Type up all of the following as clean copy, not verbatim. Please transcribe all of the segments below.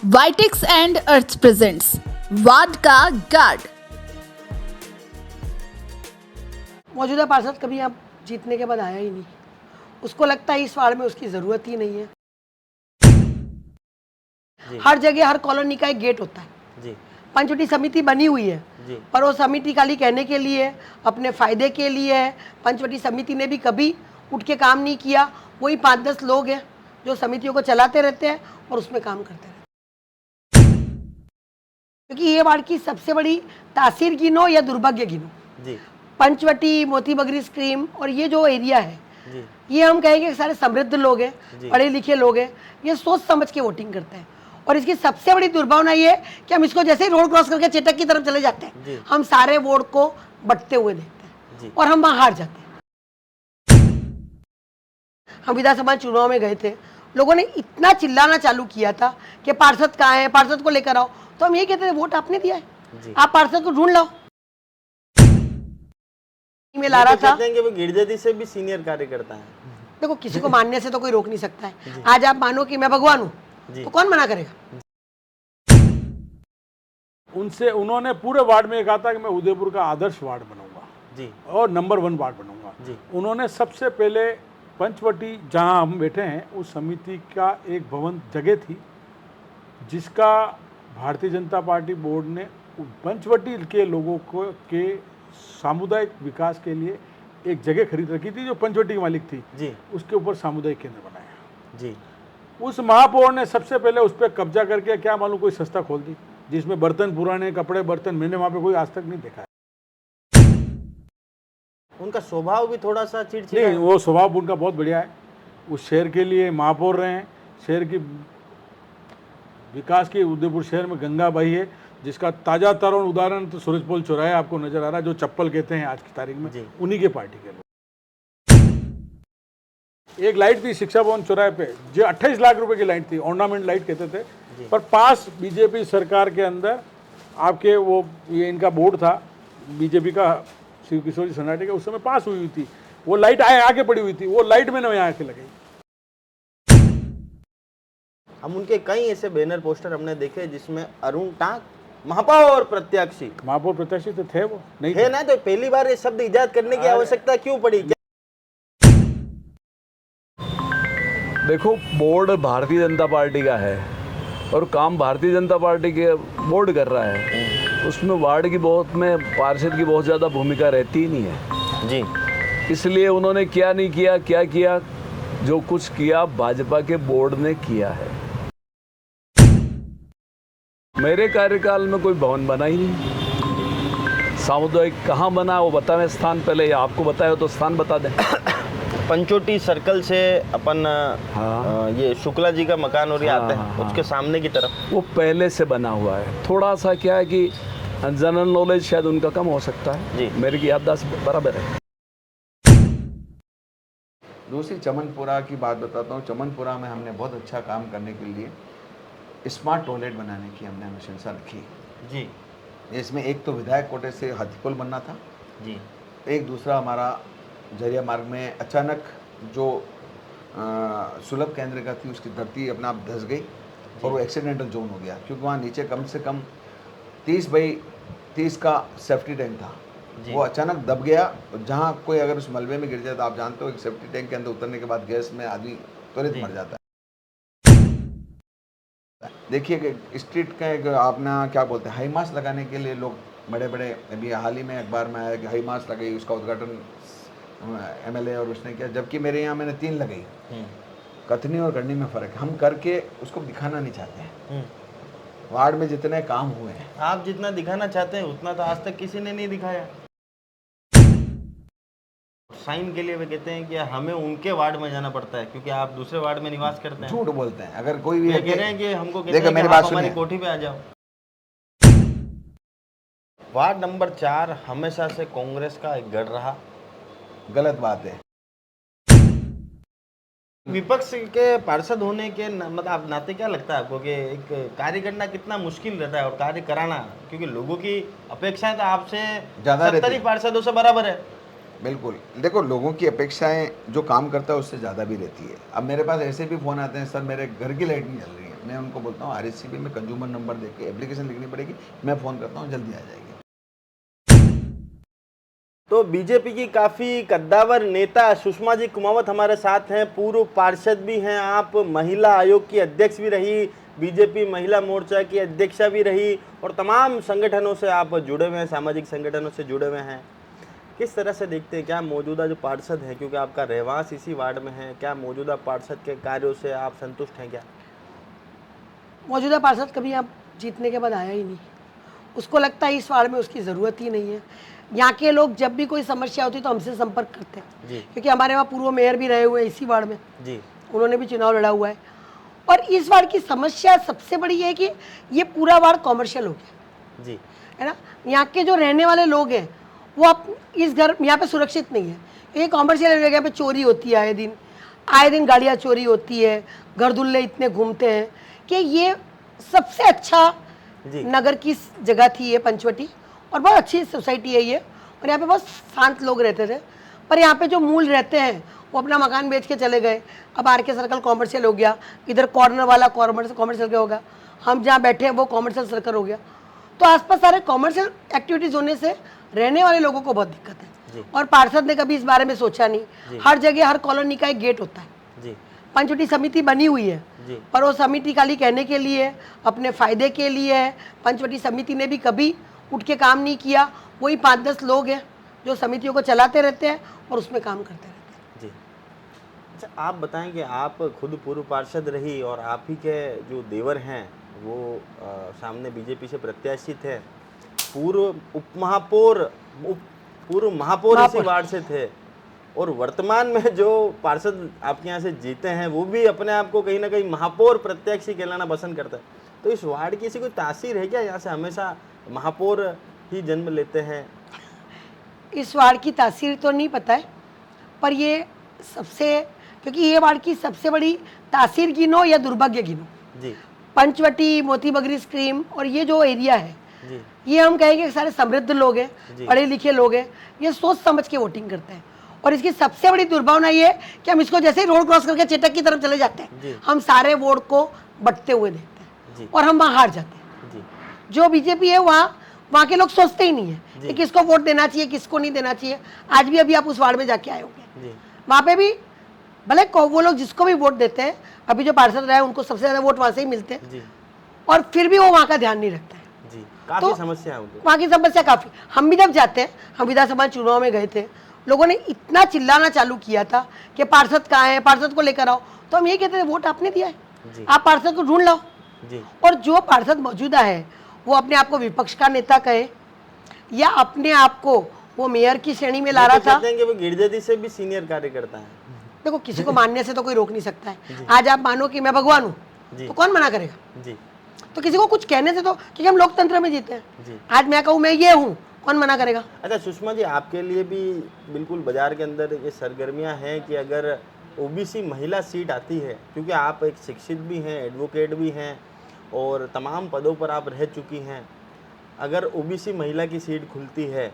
वाइटेक्स and earth presents ward का guard. मौजूदा पार्षद कभी यहाँ जीतने के बाद आया ही नहीं। उसको लगता है इस वार्ड में उसकी ज़रूरत ही नहीं है। हर जगह हर कॉलोनी का एक गेट होता है जी पंचवटी समिति बनी हुई है जी पर वो समिति खाली कहने के लिए, अपने फायदे के लिए है। पंचवटी समिति ने भी कभी उठ के काम नहीं किया। वही 5-10 लोग हैं जो समितियों को चलाते रहते हैं और उसमें काम करते रहते हैं। क्योंकि ये वार्ड की सबसे बड़ी तासीर गिनो या दुर्भाग्य गिनो, जी पंचवटी, मोती बगरी स्कीम और ये जो एरिया है, जी ये हम कहेंगे कि सारे समृद्ध लोग हैं, जी। पढ़े लिखे लोग हैं, ये सोच समझ के वोटिंग करते हैं। और इसकी सबसे बड़ी दुर्भावना ये है कि हम इसको जैसे ही रोड क्रॉस करके चेतक की तरफ चले जाते जी। हैं, हम सारे वोट को बटते हुए देखते हैं जी। और हम वहाँ हार जाते हैं। हम विधानसभा चुनाव में गए थे, लोगों ने इतना चिल्लाना चालू किया था कि पार्षद कहाँ है, पार्षद को लेकर आओ। तो हम ये कहते थे वोट आपने दिया जी। है, आप पार्षद को ढूंढ लाओ। ईमेल आ रहा था, कहते हैं कि वो गिरजादी से भी सीनियर कार्यकर्ता है। देखो किसी को मानने से तो कोई रोक नहीं सकता है। आज आप मानो कि मैं भगवान हूँ जी। तो कौन मना करेगा। उनसे उन्होंने पूरे वार्ड में कहा था कि मैं उदयपुर का आदर्श वार्ड बनाऊंगा जी और नंबर 1 वार्ड बनाऊंगा। जी। उन्होंने सबसे पहले पंचवटी, जहां हम बैठे हैं, उस समिति का एक भवन जगह थी जिसका भारतीय जनता पार्टी बोर्ड ने पंचवटी के लोगों को के सामुदायिक विकास के लिए एक जगह खरीद रखी थी जो पंचवटी की मालिक थी। जी उसके ऊपर सामुदायिक केंद्र बनाया। जी उस महापौर ने सबसे पहले उस पर कब्जा करके क्या मालूम कोई संस्था खोल दी जिसमें बर्तन, पुराने कपड़े, बर्तन, मैंने वहां पे कोई आज तक नहीं देखा है। उनका स्वभाव भी थोड़ा सा चिड़चिड़ा नहीं, है। वो स्वभाव उनका बहुत बढ़िया है। उस शहर के लिए महापौर रहे हैं, शहर की विकास की। उदयपुर शहर में गंगा बही है जिसका ताज़ा तरुण उदाहरण तो सूरजपोल चौराहे आपको नजर आ रहा है, जो चप्पल कहते हैं आज की तारीख में, जी। उन्हीं के पार्टी के लोग। एक लाइट थी शिक्षा भवन चौराहे पे जो 28 लाख रुपए की लाइट थी, ऑर्नामेंट लाइट कहते थे, पर पास बीजेपी सरकार के अंदर आपके वो ये इनका बोर्ड था बीजेपी का, शिव किशोर जी सन्नाटे का, उस समय पास हुई थी वो लाइट, आगे पड़ी हुई थी वो लाइट में नया आके लगाई। हम उनके कई ऐसे बैनर पोस्टर हमने देखे जिसमें अरुण टांक महापौर प्रत्याशी महापौर प्रत्याशी तो थे, वो नहीं है थे। ना, तो पहली बार ये शब्द इजाद करने की आवश्यकता क्यों पड़ी? देखो, बोर्ड भारतीय जनता पार्टी का है और काम भारतीय जनता पार्टी के बोर्ड कर रहा है, उसमें वार्ड की बहुत में पार्षद की बहुत ज़्यादा भूमिका रहती ही नहीं है जी। इसलिए उन्होंने क्या नहीं किया, क्या किया, जो कुछ किया भाजपा के बोर्ड ने किया है। मेरे कार्यकाल में कोई भवन बना ही नहीं। सामुदायिक कहाँ बना वो बतावें स्थान, पहले या आपको बताया तो स्थान बता दें। पंचोटी सर्कल से अपन हाँ। ये शुक्ला जी का मकान और ये हाँ, आते हैं, हाँ, उसके सामने की तरफ वो पहले से बना हुआ है। थोड़ा सा क्या है कि जनरल नॉलेज शायद उनका कम हो सकता है जी। मेरी याददाश्त बराबर है। दूसरी चमनपुरा की बात बताता हूँ। चमनपुरा में हमने बहुत अच्छा काम करने के लिए स्मार्ट टॉयलेट बनाने की हमने अनुशंसा रखी जी इसमें एक तो विधायक कोटे से हाथीपुल बनना था जी एक दूसरा हमारा जरिया मार्ग में अचानक जो सुलभ केंद्र का थी उसकी धरती अपने आप धंस गई और वो एक्सीडेंटल जोन हो गया क्योंकि वहाँ नीचे कम से कम 30x30 का सेफ्टी टैंक था। वो अचानक दब गया। जहाँ कोई अगर उस मलबे में गिर जाए तो आप जानते हो एक सेफ्टी टैंक के अंदर उतरने के बाद गैस में आदमी त्वरित मर जाता है। देखिए कि स्ट्रीट का एक अपना क्या बोलते हैं हाई मास्क लगाने के लिए लोग बड़े बड़े, अभी हाल ही में अखबार में आया कि हाई मास्क लगाई, उसका उद्घाटन एमएलए और उसने किया, जबकि मेरे यहाँ मैंने 3 लगाई। कथनी और करनी में फ़र्क है। हम करके उसको दिखाना नहीं चाहते हैं। वार्ड में जितने काम हुए हैं, आप जितना दिखाना चाहते हैं उतना तो आज तक किसी ने नहीं दिखाया। साइन के लिए वे कहते हैं कि हमें उनके वार्ड में जाना पड़ता है क्योंकि आप दूसरे वार्ड में निवास करते हैं। झूठ बोलते हैं। अगर कोई भी वे कह रहे हैं कि हमको कहते देखो हैं मेरी कि बात आप हमारी सुनिए, कोठी पे आ जाओ। वार्ड नंबर 4 हमेशा से कांग्रेस का एक गढ़ रहा। गलत बात है। विपक्ष के पार्षद होने के मतलब आप नाते क्या लगता है आपको कि एक कार्य करना कितना मुश्किल रहता है और कार्य कराना, क्योंकि लोगों की अपेक्षाएं तो आपसे ज़्यादा रहती 70 है। पार्षदों से बराबर है। बिल्कुल, देखो लोगों की अपेक्षाएं जो काम करता है उससे ज़्यादा भी रहती है। अब मेरे पास ऐसे भी फ़ोन आते हैं, सर मेरे घर की लाइट नहीं जल रही है, मैं उनको बोलता हूँ RSCB में कंज्यूमर नंबर दे के एप्लीकेशन लिखनी पड़ेगी, मैं फ़ोन करता हूँ, जल्दी आ जाएगी। तो बीजेपी की काफ़ी कद्दावर नेता सुषमा जी कुमावत हमारे साथ हैं, पूर्व पार्षद भी हैं आप, महिला आयोग की अध्यक्ष भी रही, बीजेपी महिला मोर्चा की अध्यक्षा भी रही और तमाम संगठनों से आप जुड़े हुए हैं, सामाजिक संगठनों से जुड़े हुए हैं। किस तरह से देखते हैं, क्या मौजूदा जो पार्षद हैं, क्योंकि आपका रहवास इसी वार्ड में है, क्या मौजूदा पार्षद के कार्यों से आप संतुष्ट हैं क्या? मौजूदा पार्षद कभी यहाँ जीतने के बाद आया ही नहीं, उसको लगता है इस वार्ड में उसकी ज़रूरत ही नहीं है। यहाँ के लोग जब भी कोई समस्या होती है तो हमसे संपर्क करते हैं जी। क्योंकि हमारे वहाँ पूर्व मेयर भी रहे हुए हैं इसी वार्ड में जी। उन्होंने भी चुनाव लड़ा हुआ है। और इस वार्ड की समस्या सबसे बड़ी है कि ये पूरा वार्ड कॉमर्शियल हो गया जी। है ना। यहाँ के जो रहने वाले लोग हैं वो अब इस घर यहाँ पे सुरक्षित नहीं है। ये कॉमर्शियल एरिया पे चोरी होती है, आए दिन गाड़ियाँ चोरी होती है, घर दुल्ले इतने घूमते हैं कि ये सबसे अच्छा जी। नगर की जगह थी ये पंचवटी, और बहुत अच्छी सोसाइटी है ये, और यहाँ पे बहुत शांत लोग रहते थे। पर यहाँ पे जो मूल रहते हैं वो अपना मकान बेच के चले गए। अब RK सर्कल कॉमर्शियल हो गया, इधर कॉर्नर वाला कॉमर्शियल का होगा, हम जहाँ बैठे हैं वो कॉमर्शियल सर्कल हो गया। तो आसपास सारे कॉमर्शियल एक्टिविटीज़ होने से रहने वाले लोगों को बहुत दिक्कत है। और पार्षद ने कभी इस बारे में सोचा नहीं। हर जगह हर कॉलोनी का एक गेट होता है जी। पंचवटी समिति बनी हुई है जी। पर वो समिति खाली कहने के लिए, अपने फायदे के लिए है। पंचवटी समिति ने भी कभी उठ के काम नहीं किया। वही 5-10 लोग हैं जो समितियों को चलाते रहते हैं और उसमें काम करते रहते हैं। जी। अच्छा, आप बताएं कि आप खुद पूर्व पार्षद रही और आप ही के जो देवर हैं वो सामने बीजेपी से प्रत्याशी थे, पूर्व महापौर इसी वार्ड से थे, और वर्तमान में जो पार्षद आपके यहाँ से जीते हैं वो भी अपने आप को कहीं ना कहीं महापौर प्रत्याशी कहलाना पसंद करता है। तो इस वार्ड की ऐसी कोई तासीर है क्या, यहाँ से हमेशा महापौर ही जन्म लेते हैं? इस वार्ड की तासीर तो नहीं पता है, पर ये सबसे, क्योंकि ये वार्ड की सबसे बड़ी तासीर गिनो या दुर्भाग्य गिनो, जी। पंचवटी, मोती बगरी स्ट्रीम और ये जो एरिया है जी। ये हम कहेंगे कि सारे समृद्ध लोग हैं, जी। पढ़े लिखे लोग हैं, ये सोच समझ के वोटिंग करते हैं। और इसकी सबसे बड़ी दुर्भावना ये है कि हम इसको जैसे ही रोड क्रॉस करके चेटक की तरफ चले जाते जी। हैं, हम सारे वोट को बटते हुए देखते जी। हैं और हम वहाँ हार जाते हैं। जी। जो बीजेपी है वहाँ के लोग सोचते ही नहीं है कि किसको वोट देना चाहिए, किसको नहीं देना चाहिए। आज भी अभी आप उस वार्ड में जाके आए होंगे, वहाँ पे भी भले वो लोग जिसको भी वोट देते हैं, अभी जो पार्षद रहे उनको सबसे ज़्यादा वोट वहाँ से ही मिलते हैं, जी। और फिर भी वो वहाँ का ध्यान नहीं रखता है। जी। काफ़ी समस्या है उनकी। वहाँ की समस्या काफ़ी। हम भी जब जाते हैं, हम विधानसभा चुनाव में गए थे, लोगों ने इतना चिल्लाना चालू किया था कि पार्षद कहाँ है, पार्षद को लेकर आओ। तो हम ये कहते थे वोट आपने दिया है, आप पार्षद को ढूंढ लाओ। जी। और जो पार्षद मौजूदा है वो अपने आप को विपक्ष का नेता कहे या अपने आप को वो मेयर की श्रेणी में ला रहा था। कि वो गिरजादी से भी सीनियर कार्यकर्ता है। देखो, किसी को मानने से तो कोई रोक नहीं सकता है। आज आप मानो कि मैं भगवान हूँ तो कौन मना करेगा? जी। तो किसी को कुछ कहने से तो, क्योंकि हम लोकतंत्र में जीते हैं। जी। आज मैं कहूँ मैं ये हूँ, कौन मना करेगा? अच्छा सुषमा जी, आपके लिए भी बिल्कुल बाजार के अंदर ये सरगर्मियां हैं कि अगर ओबीसी महिला सीट आती है, क्योंकि आप एक शिक्षित भी हैं, एडवोकेट भी हैं और तमाम पदों पर आप रह चुकी हैं, अगर ओबीसी महिला की सीट खुलती है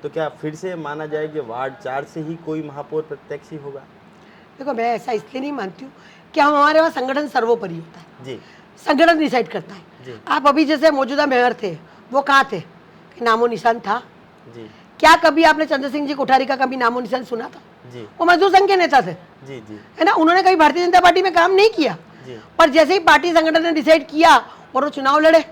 तो क्या फिर से माना जाए कि वार्ड 4 से ही कोई महापौर प्रत्याशी होगा? देखो, मैं ऐसा इसलिए नहीं मानती हूँ कि हमारे वहाँ संगठन सर्वोपरि होता है। जी। संगठन डिसाइड करता है। आप अभी जैसे मौजूदा मेयर थे, वो कहाँ थे? नामो निशान था? जी। क्या कभी आपने चंद्र सिंह जी कोठारी का कभी नामो निशान सुना था? जी। वो मजदूर संघ के नेता थे। जी। जी। है ना, उन्होंने कभी भारतीय जनता पार्टी में काम नहीं किया। जी। पर जैसे ही पार्टी संगठन ने डिसाइड किया और वो चुनाव लड़े,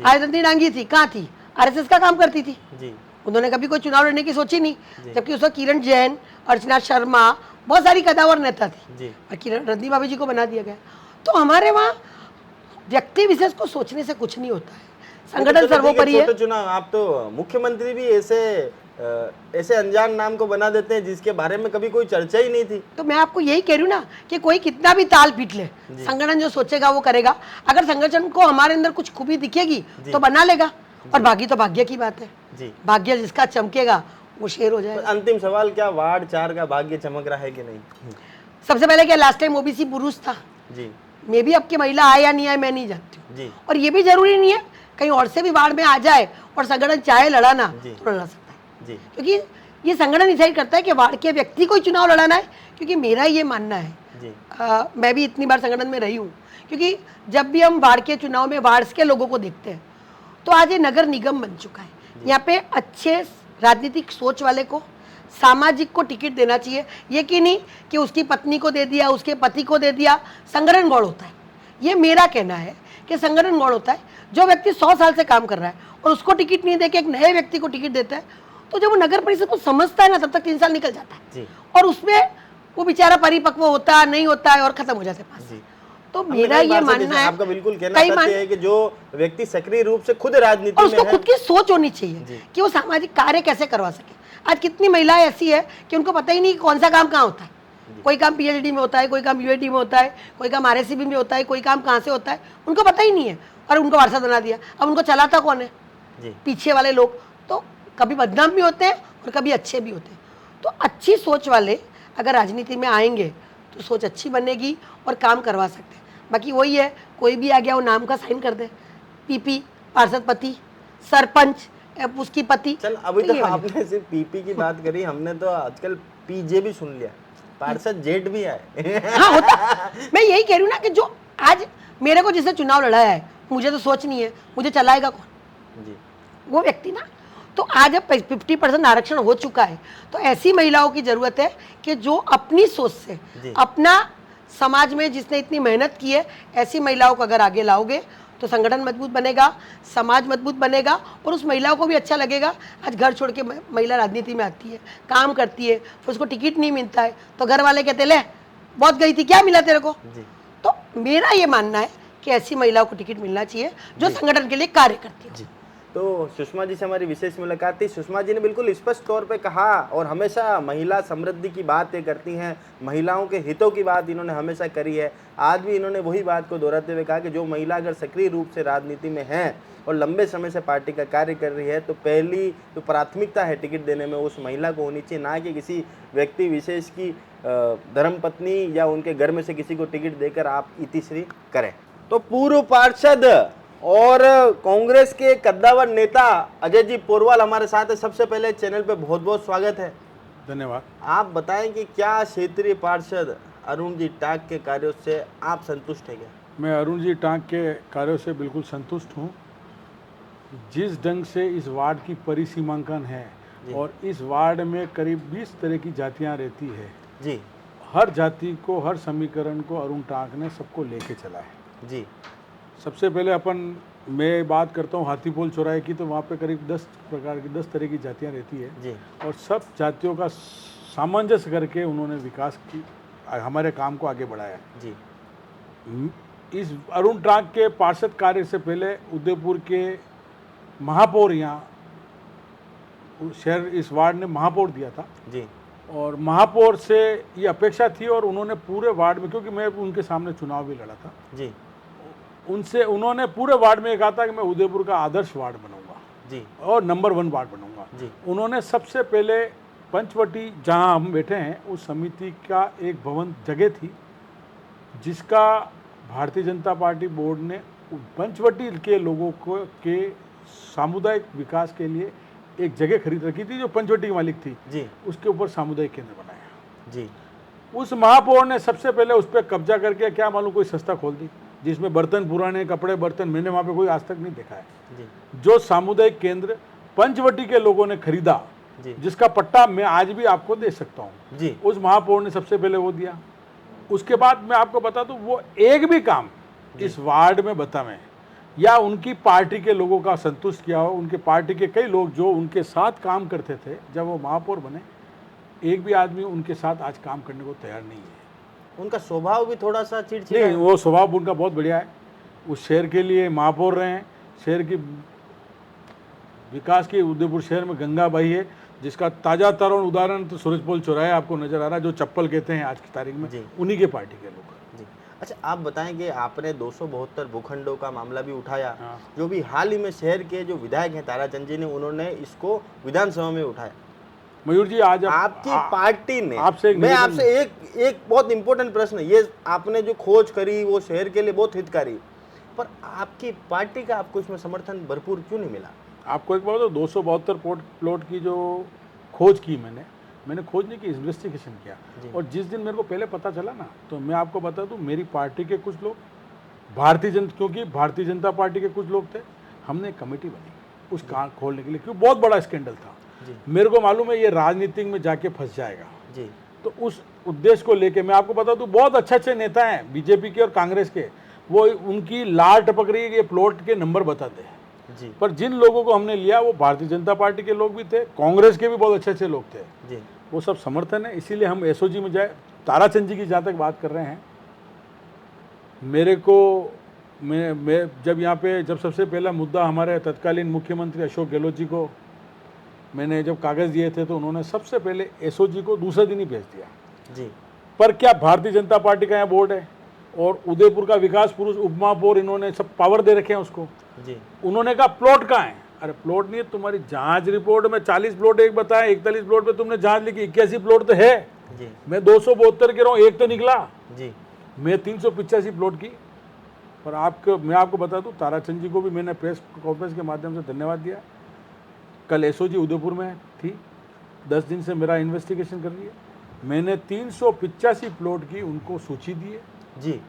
आयतंती डांगी थी, कहाँ थी? RSS का काम करती थी। जी। उन्होंने कभी कोई चुनाव लड़ने की सोची नहीं, जबकि उसमें किरण जैन, अर्चना शर्मा, बहुत सारी कदावर नेता थी, और किरण रंदी भाभी जी को बना दिया गया। तो हमारे वहाँ व्यक्ति विशेष को सोचने से कुछ नहीं होता है, संगठन सर्वोपरि है। चुनाव आप तो मुख्यमंत्री भी ऐसे अनजान नाम को बना देते हैं जिसके बारे में कभी कोई चर्चा ही नहीं थी। तो मैं आपको यही कह रही हूँ ना कि कोई कितना भी ताल पीट ले, संगठन जो सोचेगा वो करेगा। अगर संगठन को हमारे अंदर कुछ खूबी दिखेगी तो बना लेगा, और भाग्य तो भाग्य की बात है। जी। भाग्य जिसका चमकेगा वो शेर हो जाएगा। अंतिम सवाल, क्या वार्ड 4 का भाग्य चमक रहा है कि नहीं? सबसे पहले क्या, लास्ट टाइम ओबीसी पुरुष था। जी। मे भी आपकी महिला आए या नहीं आए मैं नहीं जानती हूँ। जी। और ये भी जरूरी नहीं है कहीं और से भी वार्ड में आ जाए और संगठन चाहे लड़ाना तो लड़ा सकता है। जी। क्योंकि ये संगठन डिसाइड करता है कि वार्ड के व्यक्ति को चुनाव लड़ाना है। क्योंकि मेरा ये मानना है, जी। मैं भी इतनी बार संगठन में रही हूँ क्योंकि जब भी हम वार्ड के चुनाव में वार्ड्स के लोगों को देखते हैं तो आज ये नगर निगम बन चुका है। यहाँ पे अच्छे राजनीतिक सोच वाले को, सामाजिक को टिकट देना चाहिए। ये कि नहीं कि उसकी पत्नी को दे दिया, उसके पति को दे दिया, संगठन गौड़ होता है। ये मेरा कहना है कि संगठन गौड़ होता है। जो व्यक्ति 100 साल से काम कर रहा है और उसको टिकट नहीं दे के एक नए व्यक्ति को टिकट देता है, तो जब वो नगर परिषद को समझता है ना, तब तक 3 साल निकल जाता है और उसमें वो बेचारा परिपक्व होता नहीं होता है और खत्म हो जाता है 5 साल। तो मेरा ये मानना है, आपका बिल्कुल कहना सत्य है कि जो व्यक्ति सक्रिय रूप से खुद राजनीति और में उसको है, खुद की सोच होनी चाहिए कि वो सामाजिक कार्य कैसे करवा सके। आज कितनी महिलाएं ऐसी है कि उनको पता ही नहीं कौन सा काम कहाँ होता है। कोई काम पीएचडी में होता है, कोई काम यूएडी में होता है, कोई काम आरएससीबी में होता है, कोई काम कहाँ से होता है, उनको पता ही नहीं है और उनको वारसा बना दिया। अब उनको चलाता कौन है? पीछे वाले लोग। तो कभी बदनाम भी होते हैं और कभी अच्छे भी होते हैं। तो अच्छी सोच वाले अगर राजनीति में आएंगे तो सोच अच्छी बनेगी और काम करवा सकते हैं। बाकी वही है, कोई भी आ गया वो नाम का साइन कर दे, पीपी, पार्षद पति, सरपंच, उसकी पति। चल अभी तो ये तो वाली आपने सिर्फ पीपी की बात करी, हमने तो आजकल पीजे भी सुन लिया, पार्षद जेठ भी आए। हाँ होता। मैं यही कह रही हूँ ना कि जो आज मेरे को जिसने चुनाव लड़ा है, मुझे तो सोच नहीं है, मुझे चलाएगा कौन? जी वो व्यक्ति ना। तो आज अब 50% आरक्षण हो चुका है, तो ऐसी महिलाओं की जरूरत है कि जो अपनी सोच से अपना समाज में जिसने इतनी मेहनत की है, ऐसी महिलाओं को अगर आगे लाओगे तो संगठन मजबूत बनेगा, समाज मजबूत बनेगा और उस महिलाओं को भी अच्छा लगेगा। आज घर छोड़ के महिला राजनीति में आती है, काम करती है, फिर उसको टिकट नहीं मिलता है तो घर वाले कहते ले बहुत गई थी, क्या मिला तेरे को? तो मेरा ये मानना है कि ऐसी महिलाओं को टिकट मिलना चाहिए जो संगठन के लिए कार्य करती है। तो सुषमा जी से हमारी विशेष मुलाकात थी। सुषमा जी ने बिल्कुल स्पष्ट तौर पे कहा और हमेशा महिला समृद्धि की बात ये करती हैं, महिलाओं के हितों की बात इन्होंने हमेशा करी है। आज भी इन्होंने वही बात को दोहराते हुए कहा कि जो महिला अगर सक्रिय रूप से राजनीति में है और लंबे समय से पार्टी का कार्य कर रही है तो पहली जो प्राथमिकता है टिकट देने में उस महिला को होनी चाहिए, ना कि किसी व्यक्ति विशेष की धर्मपत्नी या उनके घर में से किसी को टिकट देकर आप इतिश्री करें। तो पूर्व पार्षद और कांग्रेस के कद्दावर नेता अजय जी पोरवाल हमारे साथ है। सबसे पहले चैनल पे बहुत बहुत स्वागत है। धन्यवाद। आप बताएं कि क्या क्षेत्रीय पार्षद अरुण जी टाक के कार्यों से आप संतुष्ट हैं क्या? मैं अरुण जी टाक के कार्यों से बिल्कुल संतुष्ट हूँ। जिस ढंग से इस वार्ड की परिसीमांकन है और इस वार्ड में करीब 20 तरह की जातियाँ रहती है जी, हर जाति को, हर समीकरण को अरुण टाक ने सबको लेके चला है जी। सबसे पहले मैं बात करता हूँ हाथीपोल चौराहे की, तो वहाँ पे करीब 10 तरह की जातियाँ रहती है जी। और सब जातियों का सामंजस्य करके उन्होंने विकास की हमारे काम को आगे बढ़ाया जी। इस अरुण टाक के पार्षद कार्य से पहले उदयपुर के महापौर यहाँ शहर इस वार्ड ने महापौर दिया था जी। और महापौर से ये अपेक्षा थी और उन्होंने पूरे वार्ड में, क्योंकि मैं उनके सामने चुनाव भी लड़ा था जी, उन्होंने पूरे वार्ड में कहा था कि मैं उदयपुर का आदर्श वार्ड बनूंगा जी और नंबर 1 वार्ड बनूंगा जी। उन्होंने सबसे पहले पंचवटी जहां हम बैठे हैं उस समिति का एक भवन जगह थी जिसका भारतीय जनता पार्टी बोर्ड ने पंचवटी के लोगों को के सामुदायिक विकास के लिए एक जगह खरीद रखी थी जो पंचवटी की मालिक थी जी। उसके ऊपर सामुदायिक केंद्र बनाया जी। उस महापौर ने सबसे पहले उस पर कब्जा करके क्या मालूम कोई संस्था खोल दी जिसमें बर्तन, पुराने कपड़े, बर्तन मैंने वहाँ पे कोई आज तक नहीं देखा है जी। जो सामुदायिक केंद्र पंचवटी के लोगों ने खरीदा जी। जिसका पट्टा मैं आज भी आपको दे सकता हूँ जी। उस महापौर ने सबसे पहले वो दिया। उसके बाद मैं आपको बता दूं वो एक भी काम इस वार्ड में बतावें या उनकी पार्टी के लोगों का संतुष्ट किया हो, उनके पार्टी के कई लोग जो उनके साथ काम करते थे जब वो महापौर बने, एक भी आदमी उनके साथ आज काम करने को तैयार नहीं है। उनका स्वभाव भी थोड़ा सा चिड़चिड़ा नहीं, वो स्वभाव उनका बहुत बढ़िया है। उस शहर के लिए महापौर रहे हैं, शहर की विकास की उदयपुर शहर में गंगाबाई है जिसका ताज़ा तरुण उदाहरण तो सूरजपोल चौराहे आपको नजर आ रहा है, जो चप्पल कहते हैं आज की तारीख में, उन्हीं के पार्टी के लोग। जी। अच्छा, आप बताएं कि आपने 272 भूखंडों का मामला भी उठाया। हाँ। जो भी हाल ही में शहर के जो विधायक हैं ताराचंद जी ने, उन्होंने इसको विधानसभा में उठाया। मयूर जी, आज आपकी पार्टी ने आपसे मैं आपसे एक बहुत इंपॉर्टेंट प्रश्न, ये आपने जो खोज करी वो शहर के लिए बहुत हितकारी, पर आपकी पार्टी का आपको इसमें समर्थन भरपूर क्यों नहीं मिला? आपको एक बात तो 272 प्लॉट की जो खोज की मैंने खोज नहीं की, इन्वेस्टिगेशन किया। और जिस दिन मेरे को पहले पता चला ना, तो मैं आपको बता दूं मेरी पार्टी के कुछ लोग क्योंकि भारतीय जनता पार्टी के कुछ लोग थे, हमने एक कमेटी बनी उस कान खोलने के लिए, क्योंकि बहुत बड़ा स्कैंडल था। मेरे को मालूम है ये राजनीति में जाके फंस जाएगा जी। तो उस उद्देश्य को लेके मैं आपको बता दूं, बहुत अच्छे नेता हैं बीजेपी के और कांग्रेस के, वो उनकी लाल टपक रही है कि ये प्लॉट के नंबर बताते हैं जी। पर जिन लोगों को हमने लिया वो भारतीय जनता पार्टी के लोग भी थे, कांग्रेस के भी बहुत अच्छे लोग थे जी। वो सब समर्थन है, इसीलिए हम एसओजी में जाए। ताराचंद जी की जहाँ तक बात कर रहे हैं, मेरे को मैं जब सबसे पहला मुद्दा हमारे तत्कालीन मुख्यमंत्री अशोक गहलोत जी को मैंने जब कागज़ दिए थे तो उन्होंने सबसे पहले एसओजी को दूसरे दिन ही भेज दिया जी। पर क्या भारतीय जनता पार्टी का यहाँ बोर्ड है और उदयपुर का विकास पुरुष उपमहापौर, इन्होंने सब पावर दे रखे हैं उसको जी। उन्होंने कहा प्लॉट कहाँ है? अरे प्लॉट नहीं है, तुम्हारी जांच रिपोर्ट में 40 प्लॉट एक बताया, 41 प्लॉट पे तुमने जांच लिखी, 81 प्लॉट तो है जी। मैं 272 कह रहा हूँ, एक तो निकला। जी। मैं 385 प्लॉट की। पर मैं आपको बता दूं, ताराचंद जी को भी मैंने प्रेस कॉन्फ्रेंस के माध्यम से धन्यवाद दिया। कल एसओजी उदयपुर में थी, 10 दिन से मेरा इन्वेस्टिगेशन कर रही है। मैंने 385 प्लॉट की उनको सूची दी है जी।